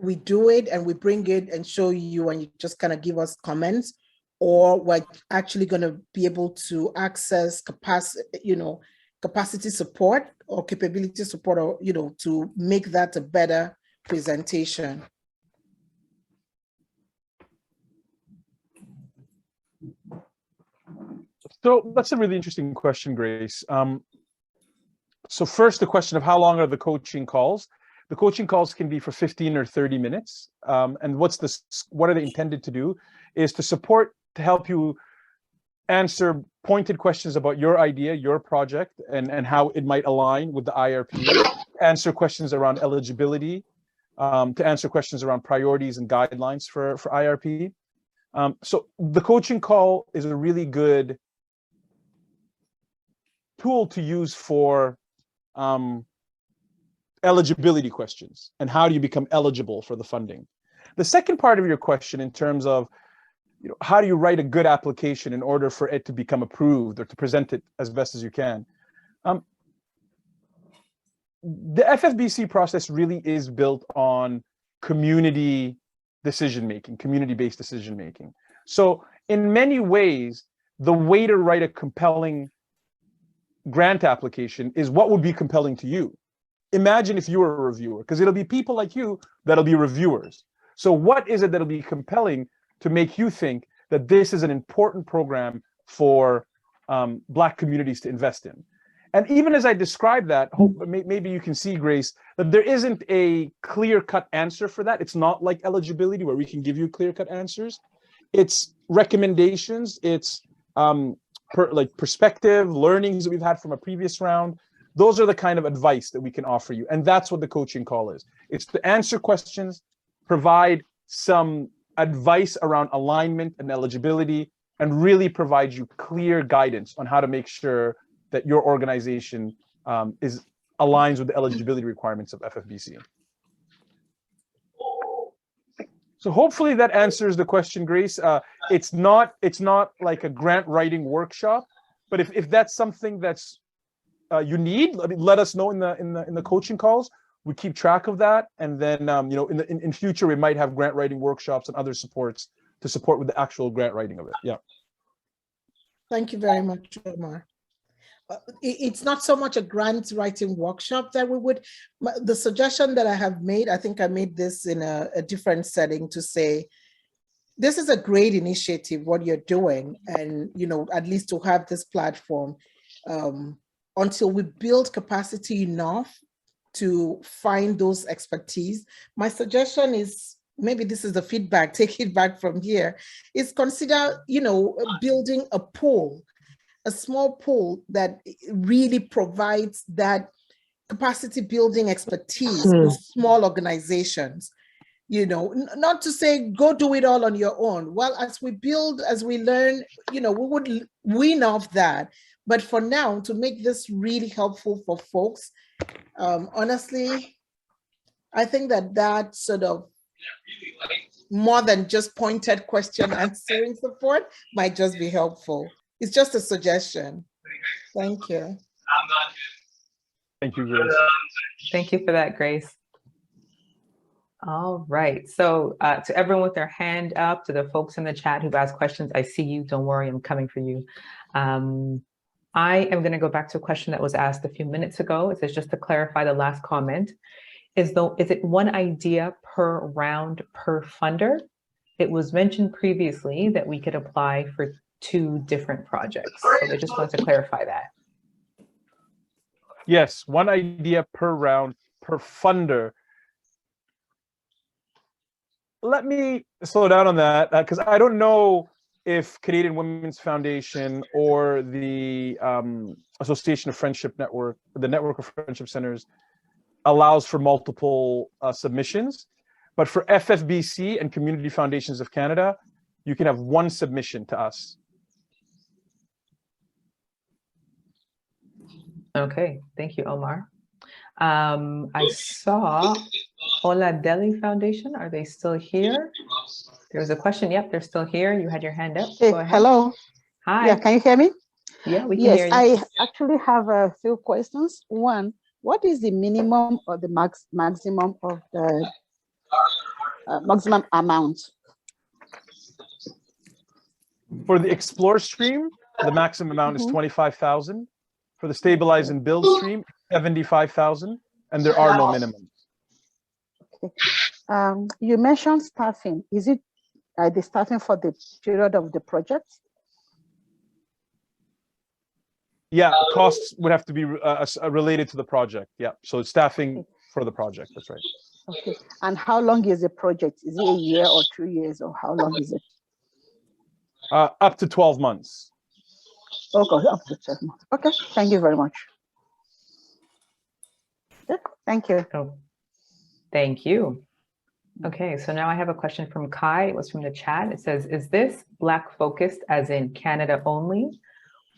we do it and we bring it and show you and you just kind of give us comments, or we're actually going to be able to access capacity support or capability support, or, to make that a better presentation? So that's a really interesting question, Grace. So first, the question of how long are the coaching calls? The coaching calls can be for 15 or 30 minutes. And what are they intended to do is to help you answer pointed questions about your idea, your project, and how it might align with the IRP, answer questions around eligibility, to answer questions around priorities and guidelines for IRP. So the coaching call is a really good tool to use for eligibility questions and how do you become eligible for the funding. The second part of your question, in terms of how do you write a good application in order for it to become approved or to present it as best as you can, the FFBC process really is built on community decision-making, community-based decision-making. So in many ways, the way to write a compelling grant application is what would be compelling to you. Imagine if you were a reviewer, because it'll be people like you that'll be reviewers. So what is it that'll be compelling to make you think that this is an important program for Black communities to invest in? And even as I describe that, maybe you can see, Grace, that there isn't a clear-cut answer for that. It's not like eligibility where we can give you clear-cut answers. It's recommendations. It's perspective, learnings that we've had from a previous round. Those are the kind of advice that we can offer you. And that's what the coaching call is. It's to answer questions, provide some advice around alignment and eligibility, and really provide you clear guidance on how to make sure that your organization aligns with the eligibility requirements of FFBC. So hopefully that answers the question, Grace. It's not like a grant writing workshop, but if that's something that's you need, let us know in the coaching calls. We keep track of that, and then in future we might have grant writing workshops and other supports to support with the actual grant writing of it. Yeah. Thank you very much, Omar. It's not so much a grant writing workshop that we would. The suggestion that I have made, I think I made this in a different setting, to say, this is a great initiative, what you're doing, and at least to have this platform until we build capacity enough to find those expertise. My suggestion is, maybe this is the feedback, take it back from here, is consider, building a pool, a small pool that really provides that capacity building expertise to small organizations. not to say go do it all on your own. Well, as we build, as we learn, we would wean off that. But for now, to make this really helpful for folks, honestly, I think that sort of more than just pointed question answering support might just be helpful. It's just a suggestion. Thank you. Thank you, Grace. Thank you for that, Grace. All right, so to everyone with their hand up, to the folks in the chat who've asked questions, I see you, don't worry, I'm coming for you. I am gonna go back to a question that was asked a few minutes ago. It says, just to clarify the last comment, is it one idea per round per funder? It was mentioned previously that we could apply for 2 different projects. So I just wanted to clarify that. Yes, one idea per round per funder. Let me slow down on that because I don't know if Canadian Women's Foundation or the Association of Friendship Network, the Network of Friendship Centers, allows for multiple submissions. But for FFBC and Community Foundations of Canada, you can have 1 submission to us. Okay, thank you, Omar. I saw Ola Delhi Foundation. Are they still here? There was a question. Yep, they're still here. You had your hand up. Hey, go ahead. hello. Hi. Yeah, can you hear me? Yeah, we can yes, hear you. I actually have a few questions. One, what is the minimum or the maximum of the maximum amount? For the Explore stream, the maximum amount is 25,000. For the Stabilize and Build stream, 75,000, and there are no minimums. Okay. You mentioned staffing. Is it the staffing for the period of the project? Yeah, costs would have to be related to the project. Yeah, so it's staffing for the project. That's right. Okay. And how long is the project? Is it a year or 2 years, or how long is it? Up to 12 months. Okay, up to 12 months. Okay, thank you very much. Yeah, thank you. Oh, thank you. Okay, so now I have a question from Kai. It was from the chat. It says, is this Black focused as in Canada only?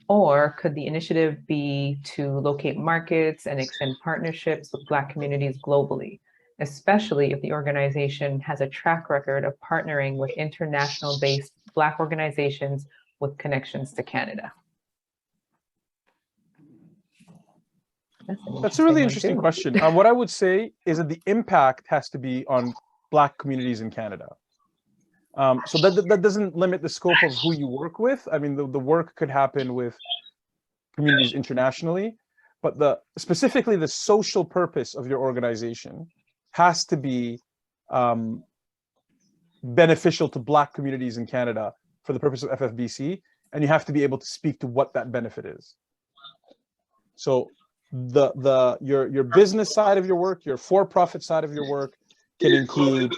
Or could the initiative be to locate markets and extend partnerships with Black communities globally, especially if the organization has a track record of partnering with international-based Black organizations with connections to Canada? That's a really interesting question. What I would say is that the impact has to be on Black communities in Canada. So that doesn't limit the scope of who you work with. I mean, the work could happen with communities internationally, but specifically the social purpose of your organization has to be beneficial to Black communities in Canada for the purpose of FFBC, and you have to be able to speak to what that benefit is. So your business side of your work, your for-profit side of your work can include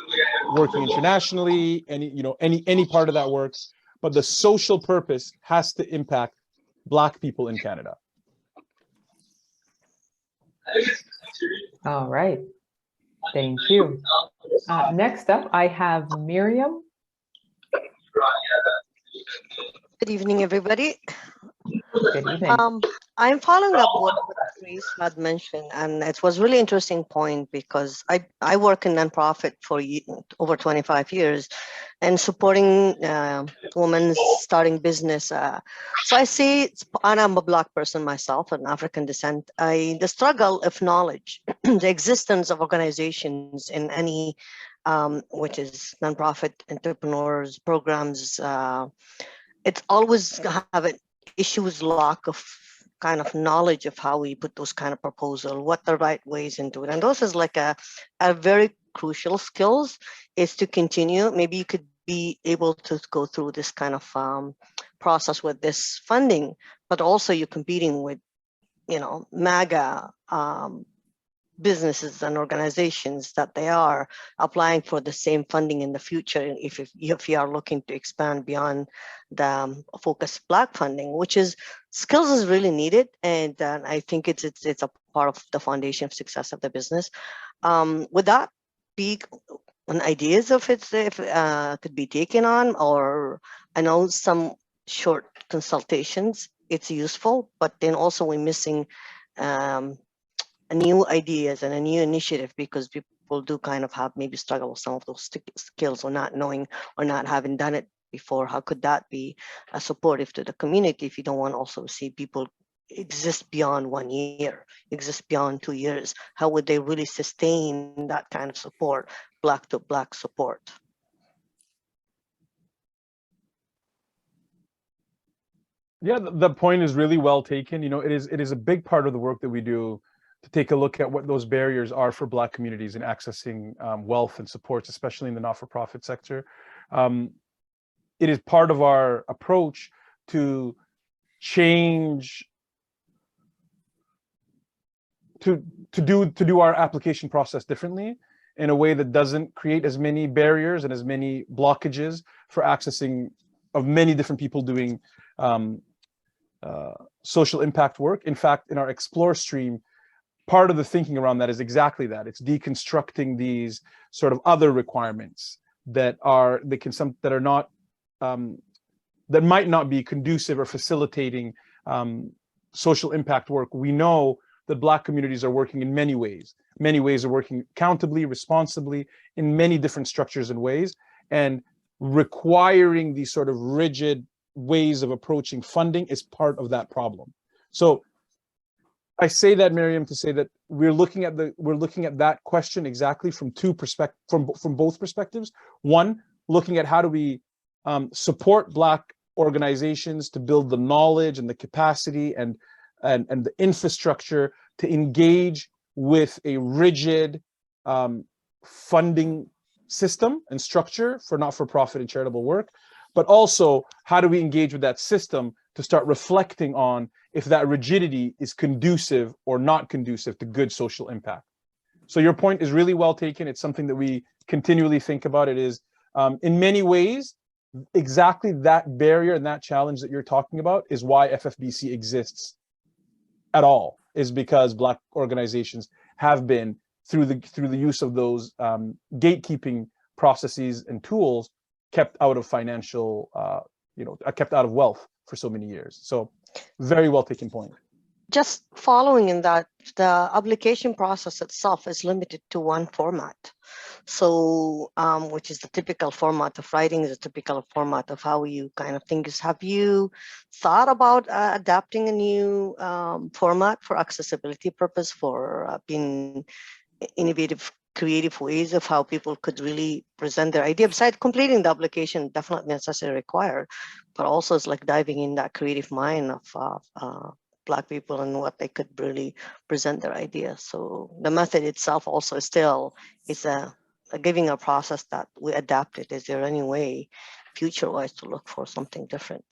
working internationally, any part of that work, but the social purpose has to impact Black people in Canada. All right, thank you. Next up, I have Miriam. Good evening, everybody. Good evening. I'm following up what Grace had mentioned, and it was really interesting point because I work in nonprofit for over 25 years and supporting women starting business. So I see, and I'm a Black person myself, an African descent. The struggle of knowledge, the existence of organizations in any, which is nonprofit entrepreneurs programs, it's always have an issues lack of kind of knowledge of how we put those kind of proposal, what the right ways into it. And those is like a very crucial skills is to continue. Maybe you could be able to go through this kind of process with this funding, but also you're competing with, mega businesses and organizations that they are applying for the same funding in the future if you are looking to expand beyond the focused Black funding, which is skills is really needed, and I think it's a part of the foundation of success of the business. Would that be ideas of it if could be taken on, or I know some short consultations, it's useful, but then also we're missing new ideas and a new initiative, because people do kind of have maybe struggle with some of those skills, or not knowing or not having done it before. How could that be supportive to the community if you don't want to also see people exist beyond 1 year, exist beyond 2 years? How would they really sustain that kind of support, Black to Black support? Yeah, the point is really well taken. You know, it is a big part of the work that we do to take a look at what those barriers are for Black communities in accessing wealth and supports, especially in the not-for-profit sector. It is part of our approach to change, to do our application process differently in a way that doesn't create as many barriers and as many blockages for accessing of many different people doing social impact work. In fact, in our Explore stream, part of the thinking around that is exactly that. It's deconstructing these sort of other requirements that are not that might not be conducive or facilitating social impact work. We know that Black communities are working in many ways. Many ways are working accountably, responsibly, in many different structures and ways, and requiring these sort of rigid ways of approaching funding is part of that problem. So I say that, Miriam, to say that we're looking at that question exactly from from both perspectives. One, looking at how do we support Black organizations to build the knowledge and the capacity and the infrastructure to engage with a rigid funding system and structure for not-for-profit and charitable work, but also how do we engage with that system to start reflecting on if that rigidity is conducive or not conducive to good social impact. So your point is really well taken. It's something that we continually think about. It is in many ways exactly that barrier and that challenge that you're talking about is why FFBC exists at all, is because Black organizations have been through the use of those gatekeeping processes and tools kept out of financial, kept out of wealth for so many years. So very well taken point. Just following in that, the application process itself is limited to one format. So, which is the typical format of writing, is a typical format of how you kind of think. Have you thought about adapting a new format for accessibility purpose, for being innovative, creative ways of how people could really present their idea? Besides completing the application, definitely necessary required, but also it's like diving in that creative mind of Black people and what they could really present their ideas. So the method itself also still is a giving a process that we adapted. Is there any way future-wise to look for something different?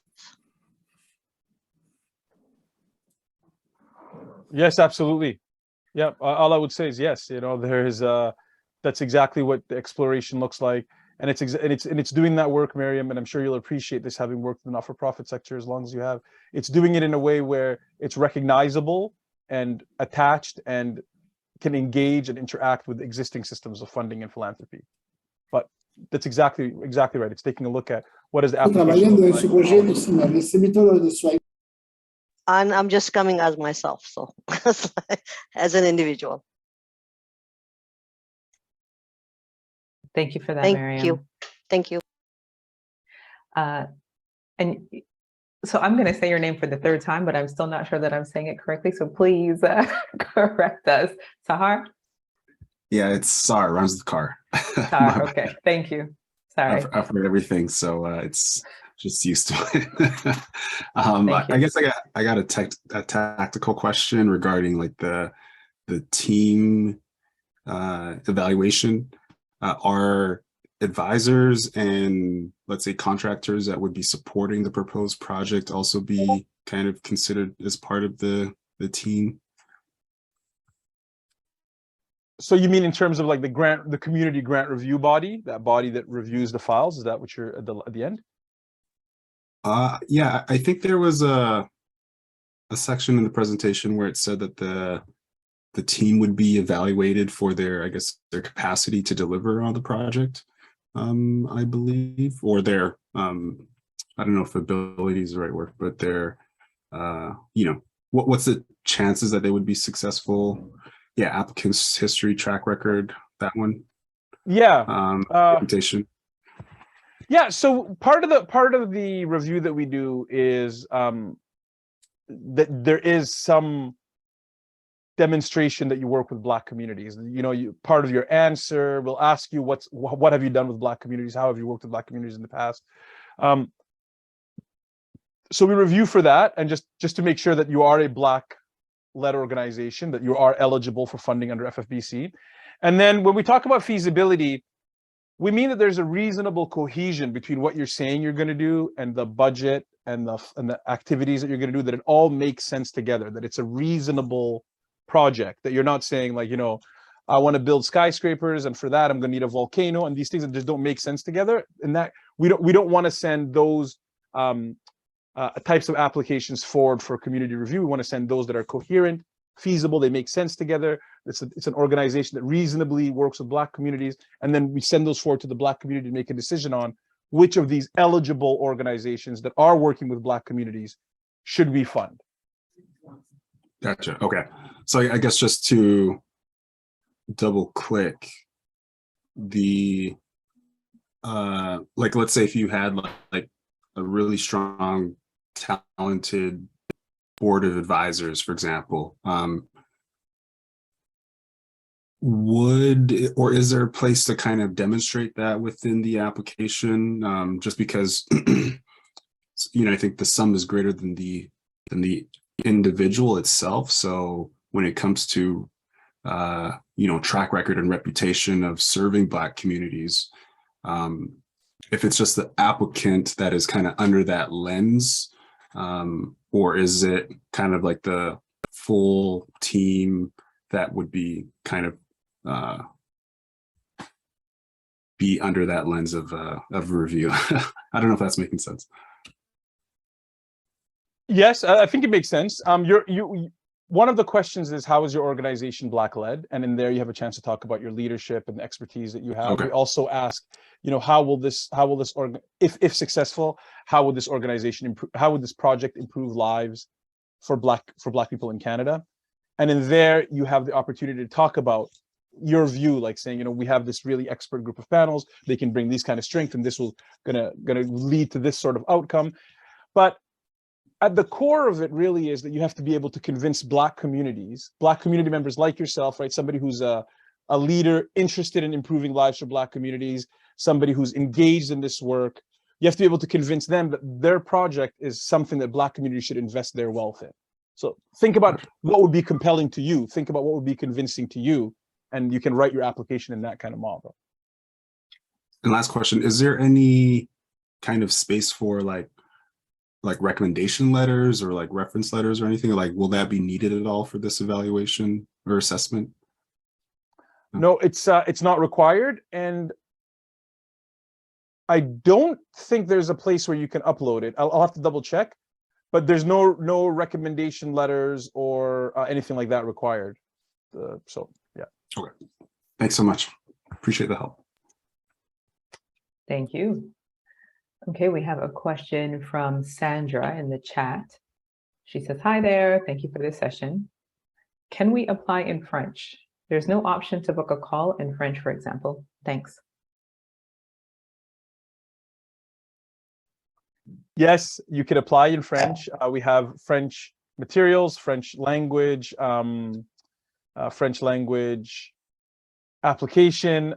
Yes, absolutely. Yeah, all I would say is yes. You know, there is that's exactly what the exploration looks like, and it's doing that work, Miriam. And I'm sure you'll appreciate this, having worked in the not-for-profit sector as long as you have. It's doing it in a way where it's recognizable and attached and can engage and interact with existing systems of funding and philanthropy. But that's exactly right. It's taking a look at what is the application look like. And I'm just coming as myself, so as an individual. Thank you for that, Thank Miriam. you. Thank you. And so I'm going to say your name for the third time, but I'm still not sure that I'm saying it correctly. So please correct us. Sahar? Yeah, it's Sahar, runs the car. Sahar, okay. Thank you. Sorry. I've heard everything, so it's just used to it. I guess I got a tactical question regarding like the team evaluation. Are advisors and, let's say, contractors that would be supporting the proposed project also be kind of considered as part of the team? So you mean in terms of like the community grant review body, that body that reviews the files? Is that what you're at the end? Yeah, I think there was a section in the presentation where it said that the the team would be evaluated for their, I guess, their capacity to deliver on the project, I believe, or their, I don't know if ability is the right word, but their, you know, what's the chances that they would be successful? Yeah, applicant's history, track record, that one. Yeah. Reputation. Yeah. So part of the review that we do is that there is some demonstration that you work with Black communities. You know, part of your answer will ask you what have you done with Black communities? How have you worked with Black communities in the past? So we review for that, and just to make sure that you are a Black-led organization, that you are eligible for funding under FFBC. And then when we talk about feasibility, we mean that there's a reasonable cohesion between what you're saying you're going to do and the budget and the activities that you're going to do, that it all makes sense together, that it's a reasonable project, that you're not saying like, you know, I want to build skyscrapers, and for that I'm going to need a volcano, and these things that just don't make sense together. And that we don't want to send those types of applications forward for community review. We want to send those that are coherent, feasible, they make sense together. It's an organization that reasonably works with Black communities, and then we send those forward to the Black community to make a decision on which of these eligible organizations that are working with Black communities should we fund. Gotcha. Okay. So I guess just to double click, the like, let's say if you had like a really strong, talented board of advisors, for example, is there a place to kind of demonstrate that within the application? Just because, you know, I think the sum is greater than the individual itself. So when it comes to, you know, track record and reputation of serving Black communities, if it's just the applicant that is kind of under that lens, or is it kind of like the full team that would be kind of be under that lens of review? I don't know if that's making sense. Yes, I think it makes sense. One of the questions is, how is your organization Black-led? And in there you have a chance to talk about your leadership and the expertise that you have. Okay. We also ask, you know, if successful, how would this organization improve, how would this project improve lives for Black people in Canada? And in there you have the opportunity to talk about your view, like saying, you know, we have this really expert group of panels, they can bring these kind of strength, and this will gonna lead to this sort of outcome. But at the core of it really is that you have to be able to convince Black communities, Black community members like yourself, right? Somebody who's a leader interested in improving lives for Black communities, somebody who's engaged in this work. You have to be able to convince them that their project is something that Black communities should invest their wealth in. So think about what would be compelling to you. Think about what would be convincing to you, and you can write your application in that kind of model. And last question, is there any kind of space for like recommendation letters or like reference letters or anything? Like, will that be needed at all for this evaluation or assessment? No, it's not required, and I don't think there's a place where you can upload it. I'll have to double check, but there's no recommendation letters or anything like that required. So yeah. Okay. Thanks so much. Appreciate the help. Thank you. Okay, we have a question from Sandra in the chat. She says, hi there, thank you for this session. Can we apply in French? There's no option to book a call in French, for example. Thanks. Yes, you can apply in French. We have French materials, French language application.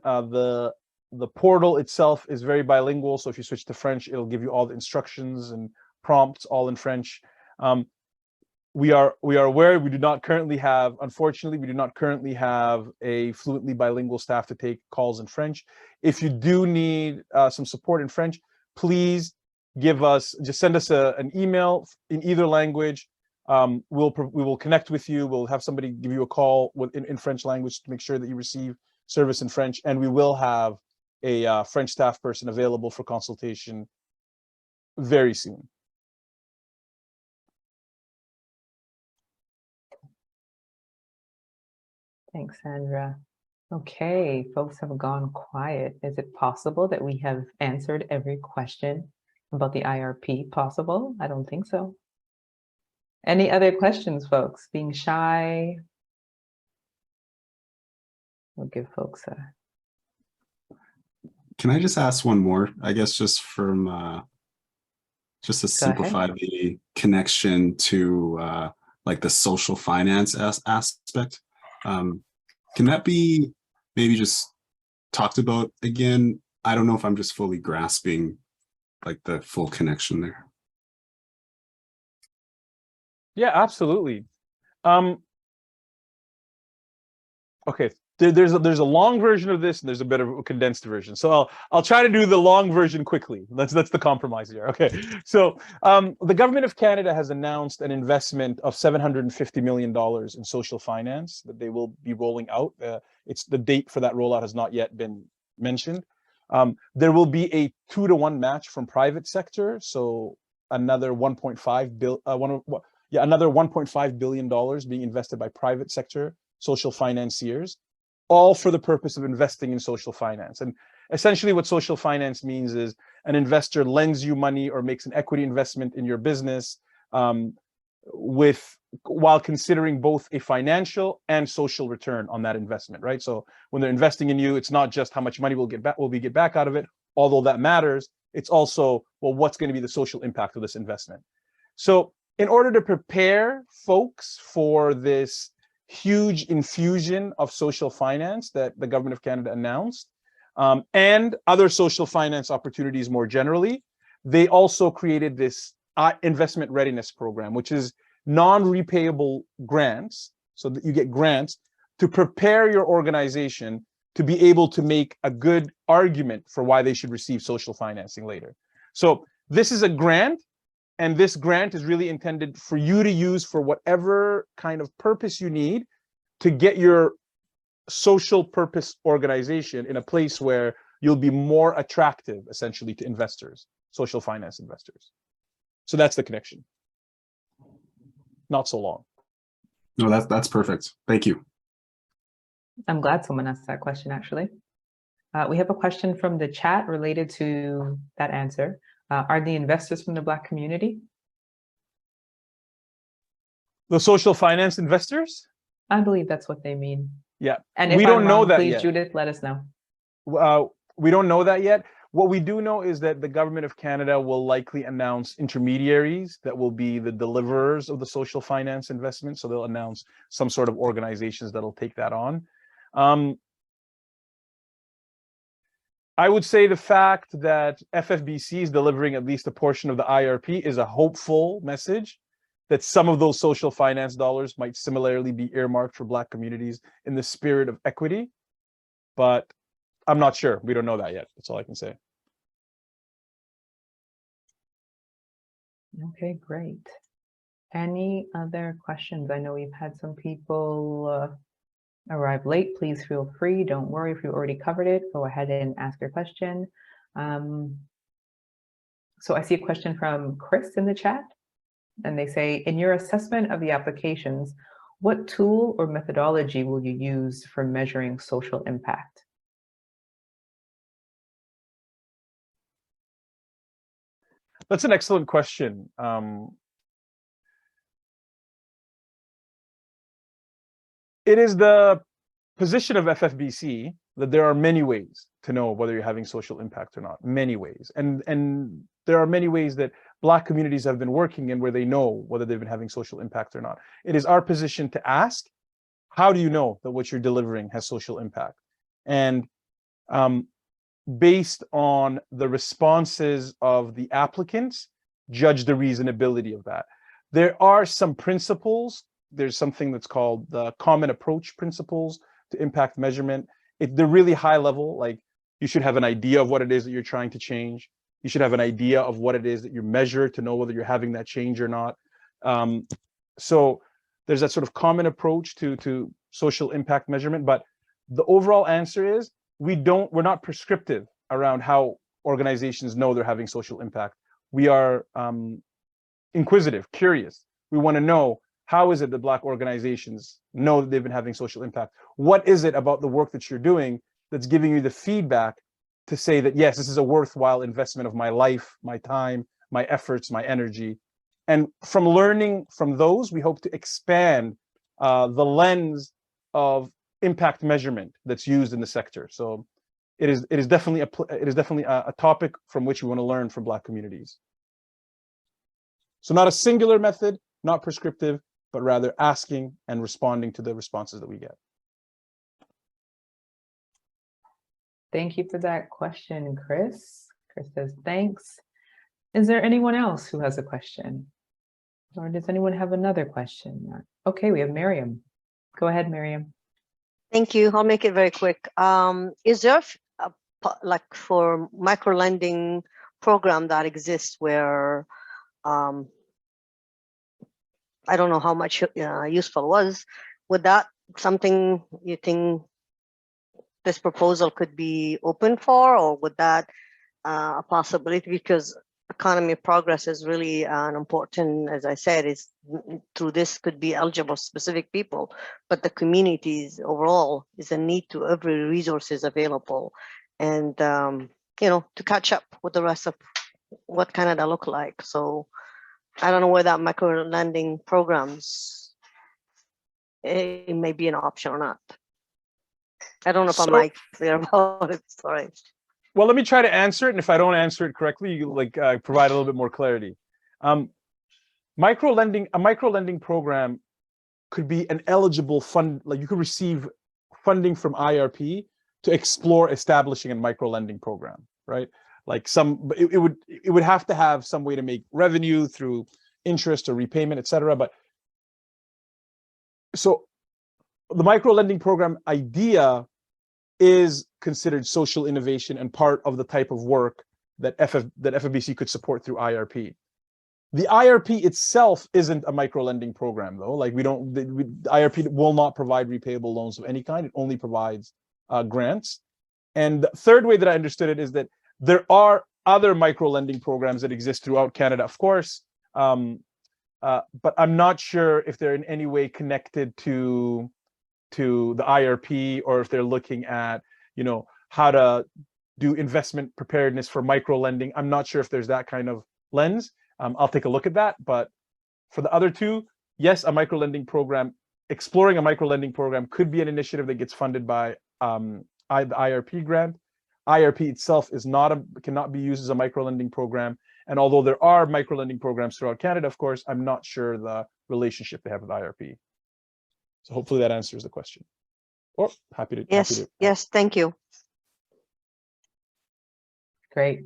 The portal itself is very bilingual, so if you switch to French, it'll give you all the instructions and prompts all in French. We are aware we do not currently have, unfortunately, we do not currently have a fluently bilingual staff to take calls in French. If you do need some support in French, please just send us an email in either language. We will connect with you. We'll have somebody give you a call in French language to make sure that you receive service in French, and we will have a French staff person available for consultation very soon. Thanks, Sandra. Okay, folks have gone quiet. Is it possible that we have answered every question about the IRP? Possible? I don't think so. Any other questions, folks? Being shy? We'll give folks a... Can I just ask one more? I guess just from just to simplify the connection to like the social finance aspect. Can that be maybe just talked about again? I don't know if I'm just fully grasping like the full connection there. Yeah, absolutely. Okay, there's a long version of this, and there's a bit of a condensed version. So I'll try to do the long version quickly. That's the compromise here. Okay, so the government of Canada has announced an investment of $750 million in social finance that they will be rolling out. It's the date for that rollout has not yet been mentioned. There will be a 2-to-1 match from private sector, so another $1.5 billion being invested by private sector social financiers, all for the purpose of investing in social finance. And essentially what social finance means is an investor lends you money or makes an equity investment in your business while considering both a financial and social return on that investment, right? So when they're investing in you, it's not just how much money will we get back out of it, although that matters. It's also, well, what's going to be the social impact of this investment? So in order to prepare folks for this huge infusion of social finance that the government of Canada announced, and other social finance opportunities more generally, they also created this Investment Readiness Program, which is non-repayable grants, so that you get grants to prepare your organization to be able to make a good argument for why they should receive social financing later. So this is a grant, and this grant is really intended for you to use for whatever kind of purpose you need to get your social purpose organization in a place where you'll be more attractive, essentially, to investors, social finance investors. So that's the connection. Not so long. No, that's perfect. Thank you. I'm glad someone asked that question, actually. We have a question from the chat related to that answer. Are the investors from the Black community? The social finance investors? I believe that's what they mean. Yeah. And if we don't I'm know wrong, that please, yet. Judith, let us know. We don't know that yet. What we do know is that the government of Canada will likely announce intermediaries that will be the deliverers of the social finance investment. So they'll announce some sort of organizations that'll take that on. I would say the fact that FFBC is delivering at least a portion of the IRP is a hopeful message that some of those social finance dollars might similarly be earmarked for Black communities in the spirit of equity. But I'm not sure. We don't know that yet. That's all I can say. Okay, great. Any other questions? I know we've had some people arrive late. Please feel free. Don't worry if you already covered it. Go ahead and ask your question. So I see a question from Chris in the chat. And they say, in your assessment of the applications, what tool or methodology will you use for measuring social impact? That's an excellent question. It is the position of FFBC that there are many ways to know whether you're having social impact or not, many ways. And there are many ways that Black communities have been working in where they know whether they've been having social impact or not. It is our position to ask, how do you know that what you're delivering has social impact? And based on the responses of the applicants, judge the reasonability of that. There are some principles. There's something that's called the common approach principles to impact measurement. They're really high level, like you should have an idea of what it is that you're trying to change. You should have an idea of what it is that you measure to know whether you're having that change or not. So there's that sort of common approach to social impact measurement, but the overall answer is we're not prescriptive around how organizations know they're having social impact. We are inquisitive, curious. We want to know how is it that Black organizations know that they've been having social impact? What is it about the work that you're doing that's giving you the feedback to say that, yes, this is a worthwhile investment of my life, my time, my efforts, my energy? And from learning from those, we hope to expand the lens of impact measurement that's used in the sector. So it is definitely a topic from which we want to learn from Black communities. So not a singular method, not prescriptive, but rather asking and responding to the responses that we get. Thank you for that question, Chris. Chris says, thanks. Is there anyone else who has a question? Or does anyone have another question? Okay, we have Miriam. Go ahead, Miriam. Thank you. I'll make it very quick. Is there like for micro lending program that exists where I don't know how much useful was, would that something you think this proposal could be open for, or would that a possibility? Because economy of progress is really an important, as I said, is through this could be eligible specific people, but the communities overall is a need to every resources available, and you know, to catch up with the rest of what Canada look like. So I don't know where that micro lending programs, it may be an option or not. I don't know if I'm clear about it. Sorry. Well, let me try to answer it, and if I don't answer it correctly, you provide a little bit more clarity. A micro lending program could be an eligible fund, like you could receive funding from IRP to explore establishing a micro lending program, right? Like it would have to have some way to make revenue through interest or repayment, etc. But so the micro lending program idea is considered social innovation and part of the type of work that FFBC could support through IRP. The IRP itself isn't a micro lending program, though. Like IRP will not provide repayable loans of any kind. It only provides grants. And the third way that I understood it is that there are other micro lending programs that exist throughout Canada, of course, but I'm not sure if they're in any way connected to the IRP, or if they're looking at, you know, how to do investment preparedness for micro lending. I'm not sure if there's that kind of lens. I'll take a look at that. But for the other two, yes, a micro lending program, exploring a micro lending program could be an initiative that gets funded by the IRP grant. IRP itself cannot be used as a micro lending program. And although there are micro lending programs throughout Canada, of course, I'm not sure the relationship they have with IRP. So hopefully that answers the question. Or happy to. Yes, thank you. Great.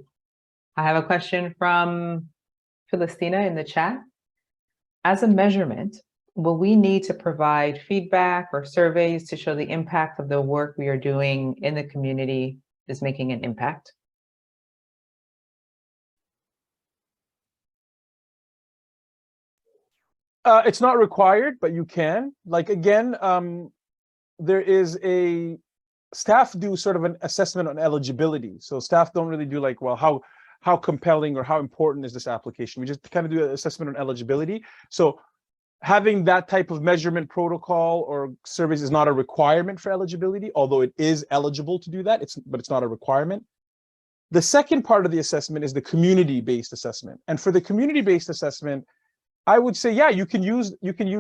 I have a question from Philistina in the chat. As a measurement, will we need to provide feedback or surveys to show the impact of the work we are doing in the community is making an impact? It's not required, but you can. Like, again, there is staff do sort of an assessment on eligibility. So staff don't really do like, well, how compelling or how important is this application? We just kind of do an assessment on eligibility. So having that type of measurement protocol or surveys is not a requirement for eligibility, although it is eligible to do that, but it's not a requirement. The second part of the assessment is the community-based assessment. And for the community-based assessment, I would say, yeah, you can use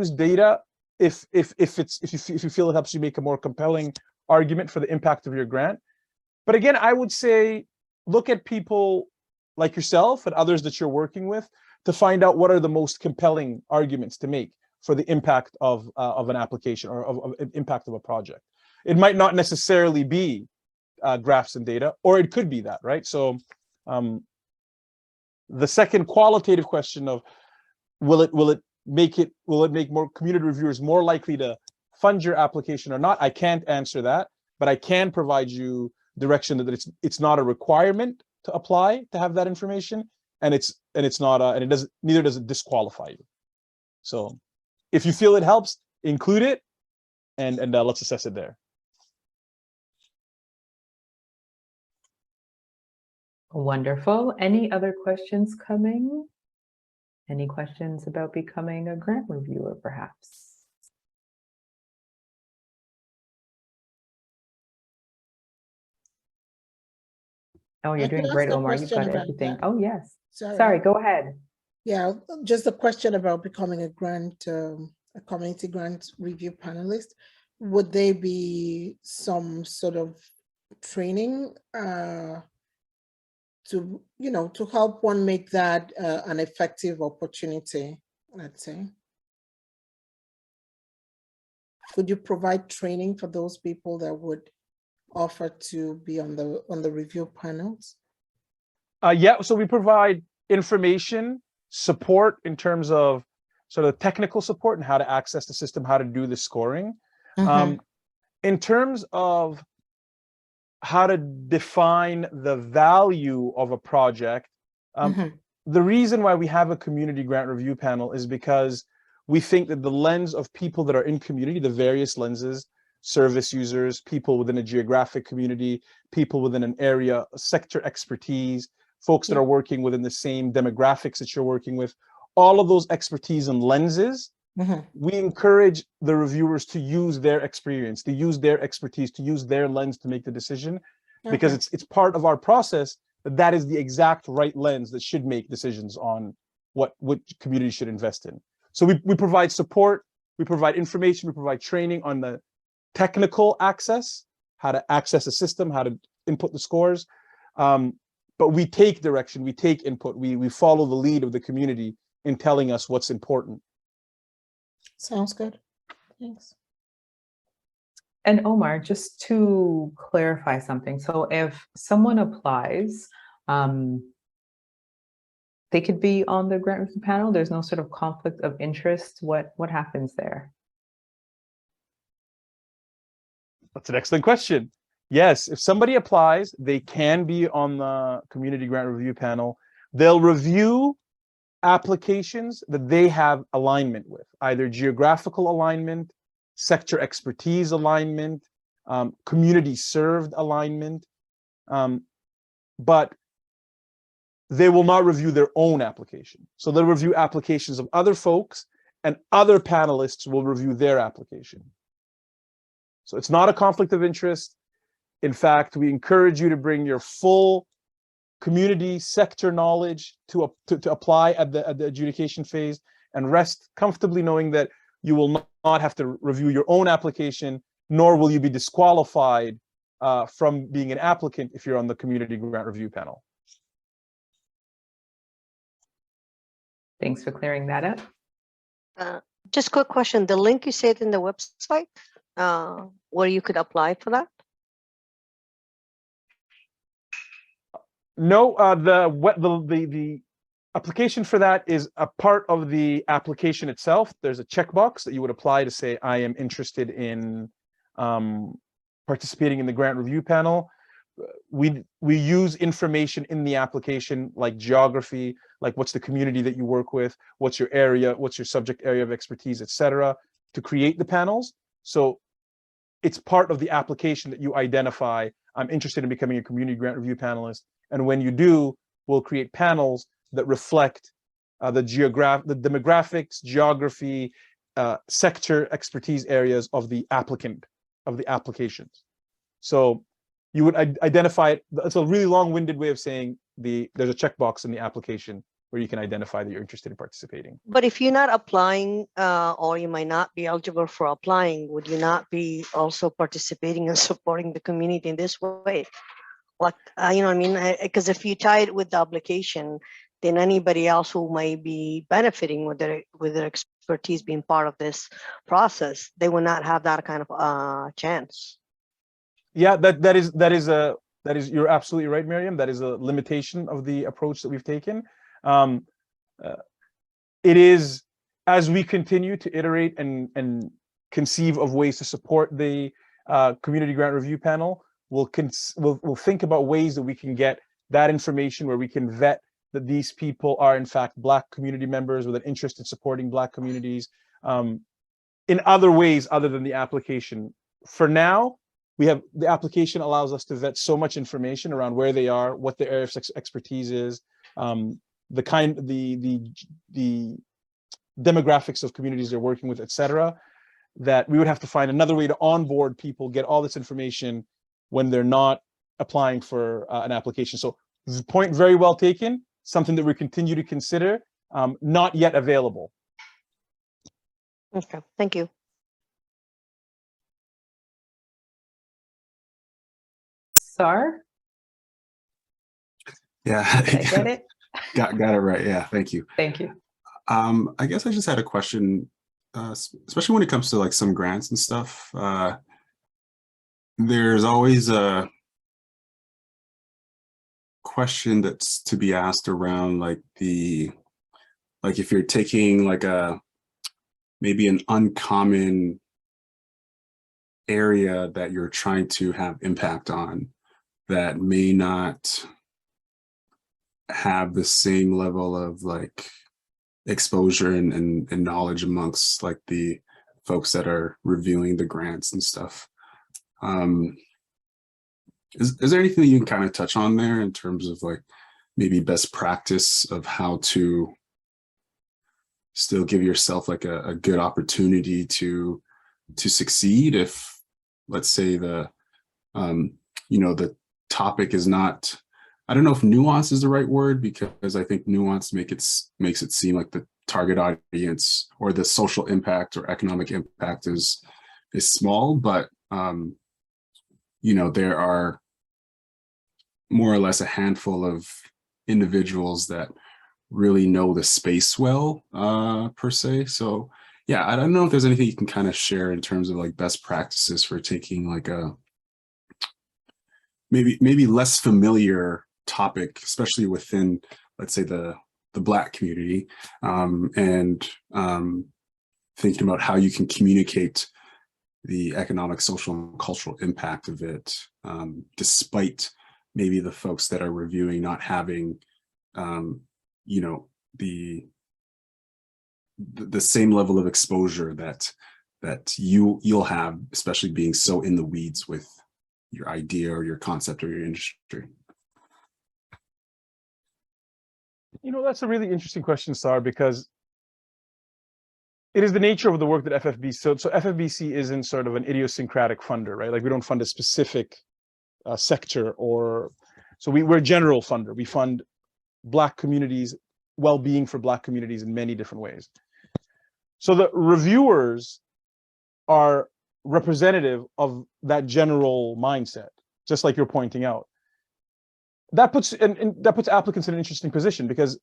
data if you feel it helps you make a more compelling argument for the impact of your grant. But again, I would say look at people like yourself and others that you're working with to find out what are the most compelling arguments to make for the impact of an application or of impact of a project. It might not necessarily be graphs and data, or it could be that, right? So the second qualitative question of will it make more community reviewers more likely to fund your application or not? I can't answer that, but I can provide you direction that it's not a requirement to apply to have that information, and neither does it disqualify you. So if you feel it helps, include it, and let's assess it there. Wonderful. Any other questions coming? Any questions about becoming a grant reviewer, perhaps? Oh, you're I could doing ask great, a Omar. You've question got about everything. that. Oh, yes. Sorry. Sorry, go ahead. Yeah, just a question about becoming a grant, a community grant review panelist. Would there be some sort of training to, to help one make that an effective opportunity, let's say? Would you provide training for those people that would offer to be on the review panels? Yeah, so we provide information, support in terms of sort of technical support and how to access the system, how to do the scoring. In terms of how to define the value of a project, the reason why we have a community grant review panel is because we think that the lens of people that are in community, the various lenses, service users, people within a geographic community, people within an area, sector expertise, folks that are working within the same demographics that you're working with, all of those expertise and lenses, we encourage the reviewers to use their experience, to use their expertise, to use their lens to make the decision, because it's part of our process that is the exact right lens that should make decisions on what community should invest in. So we provide support, we provide information, we provide training on the technical access, how to access a system, how to input the scores. But we take direction, we take input, we follow the lead of the community in telling us what's important. Sounds good. Thanks. And Omar, just to clarify something, so if someone applies, they could be on the grant review panel. There's no sort of conflict of interest. What happens there? That's an excellent question. Yes, if somebody applies, they can be on the community grant review panel. They'll review applications that they have alignment with, either geographical alignment, sector expertise alignment, community served alignment, but they will not review their own application. So they'll review applications of other folks, and other panelists will review their application. So it's not a conflict of interest. In fact, we encourage you to bring your full community sector knowledge to apply at the adjudication phase, and rest comfortably knowing that you will not have to review your own application, nor will you be disqualified from being an applicant if you're on the community grant review panel. Thanks for clearing that up. Just a quick question. The link you said in the website where you could apply for that? No, the application for that is a part of the application itself. There's a checkbox that you would apply to say, I am interested in participating in the grant review panel. We use information in the application like geography, like what's the community that you work with, what's your area, what's your subject area of expertise, etc., to create the panels. So it's part of the application that you identify, I'm interested in becoming a community grant review panelist. And when you do, we'll create panels that reflect the demographics, geography, sector expertise areas of the applicant, of the applications. So you would identify it. It's a really long-winded way of saying there's a checkbox in the application where you can identify that you're interested in participating. But if you're not applying, or you might not be eligible for applying, would you not be also participating and supporting the community in this way? Like, you know what I mean? Because if you tie it with the application, then anybody else who may be benefiting with their expertise being part of this process, they will not have that kind of chance. Yeah, that is you're absolutely right, Miriam. That is a limitation of the approach that we've taken. It is, as we continue to iterate and conceive of ways to support the community grant review panel, we'll think about ways that we can get that information where we can vet that these people are in fact Black community members with an interest in supporting Black communities in other ways other than the application. For now, we have the application allows us to vet so much information around where they are, what their area of expertise is, the demographics of communities they're working with, et cetera, that we would have to find another way to onboard people, get all this information when they're not applying for an application. So the point very well taken, something that we continue to consider, not yet available. Okay, thank you. Sar, Yeah, did I get it? got it right. Yeah, thank you. Thank you. I guess I just had a question, especially when it comes to like some grants and stuff. There's always a question that's to be asked around like if you're taking like maybe an uncommon area that you're trying to have impact on that may not have the same level of like exposure and knowledge amongst like the folks that are reviewing the grants and stuff. Is there anything that you can kind of touch on there in terms of like maybe best practice of how to still give yourself like a good opportunity to succeed if, let's say, the the topic is not, I don't know if nuance is the right word, because I think nuance makes it seem like the target audience or the social impact or economic impact is small, but there are more or less a handful of individuals that really know the space well, per se. So yeah, I don't know if there's anything you can kind of share in terms of like best practices for taking like a maybe less familiar topic, especially within, let's say, the Black community, and thinking about how you can communicate the economic, social, and cultural impact of it, despite maybe the folks that are reviewing not having, the same level of exposure that you'll have, especially being so in the weeds with your idea or your concept or your industry. That's a really interesting question, Sar, because it is the nature of the work that FFBC, so FFBC isn't sort of an idiosyncratic funder, right? Like we don't fund a specific sector, or so we're a general funder. We fund Black communities, well-being for Black communities in many different ways. So the reviewers are representative of that general mindset, just like you're pointing out. That puts applicants in an interesting position, because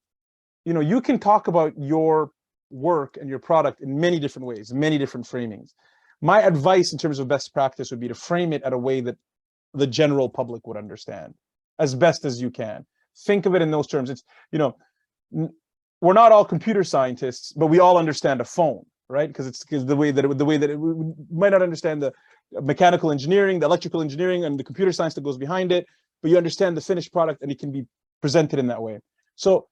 you can talk about your work and your product in many different ways, many different framings. My advice in terms of best practice would be to frame it at a way that the general public would understand as best as you can. Think of it in those terms. It's, we're not all computer scientists, but we all understand a phone, right? Because the way that we might not understand the mechanical engineering, the electrical engineering, and the computer science that goes behind it, but you understand the finished product and it can be presented in that way. So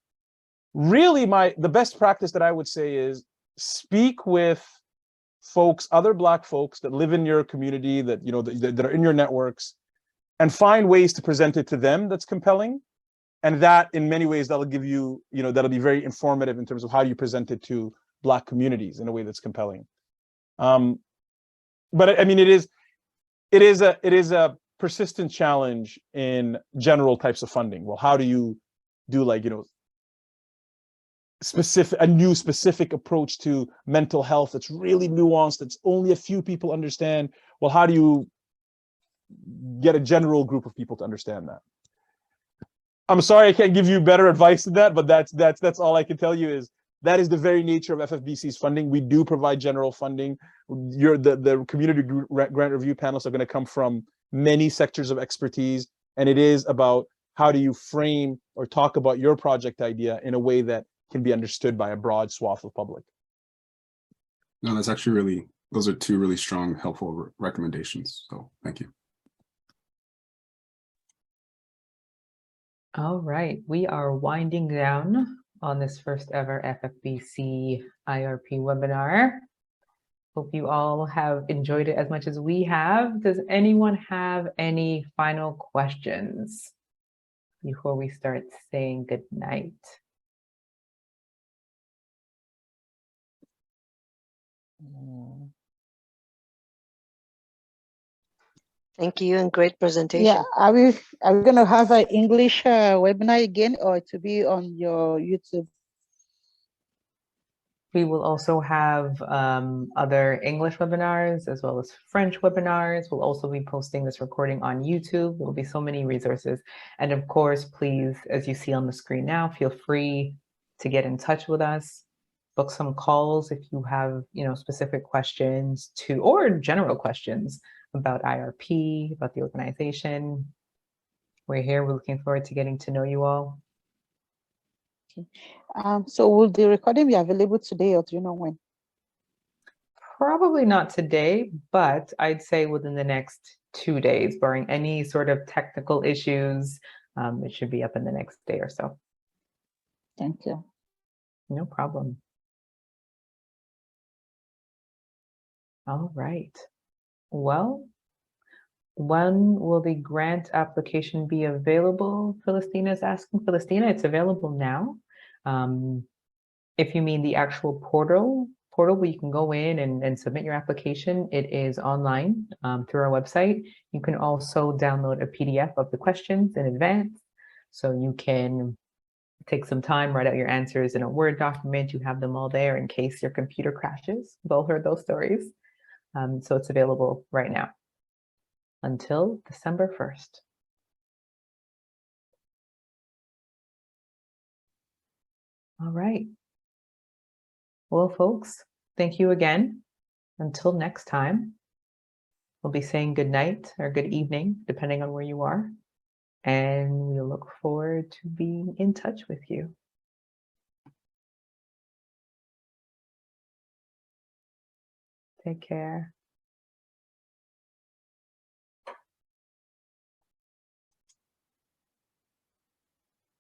really the best practice that I would say is speak with folks, other Black folks that live in your community, that that are in your networks, and find ways to present it to them that's compelling. And that in many ways that'll give you, that'll be very informative in terms of how you present it to Black communities in a way that's compelling. But I mean, it is a persistent challenge in general types of funding. Well, how do you do like, a new specific approach to mental health that's really nuanced, that's only a few people understand? Well, how do you get a general group of people to understand that? I'm sorry, I can't give you better advice than that, but that's all I can tell you is that is the very nature of FFBC's funding. We do provide general funding. The community grant review panels are going to come from many sectors of expertise, and it is about how do you frame or talk about your project idea in a way that can be understood by a broad swath of public. No, that's actually those are two really strong, helpful recommendations. So thank you. All right, we are winding down on this first ever FFBC IRP webinar. Hope you all have enjoyed it as much as we have. Does anyone have any final questions before we start saying good night? Thank you and great presentation. Yeah, are we going to have an English webinar again, or to be on your YouTube? We will also have other English webinars as well as French webinars. We'll also be posting this recording on YouTube. There will be so many resources. And of course, please, as you see on the screen now, feel free to get in touch with us, book some calls if you have, specific questions or general questions about IRP, about the organization. We're here. We're looking forward to getting to know you all. So will the recording be available today, or do you know when? Probably not today, but I'd say within the next 2 days, barring any sort of technical issues. It should be up in the next day or so. Thank you. No problem. All right. Well, when will the grant application be available? Philistina is asking. Philistina, it's available now. If you mean the actual portal where you can go in and submit your application, it is online through our website. You can also download a PDF of the questions in advance. So you can take some time, write out your answers in a Word document. You have them all there in case your computer crashes. We've all heard those stories. So it's available right now until December 1st. All right. Well, folks, thank you again. Until next time, we'll be saying good night or good evening, depending on where you are. And we look forward to being in touch with you. Take care.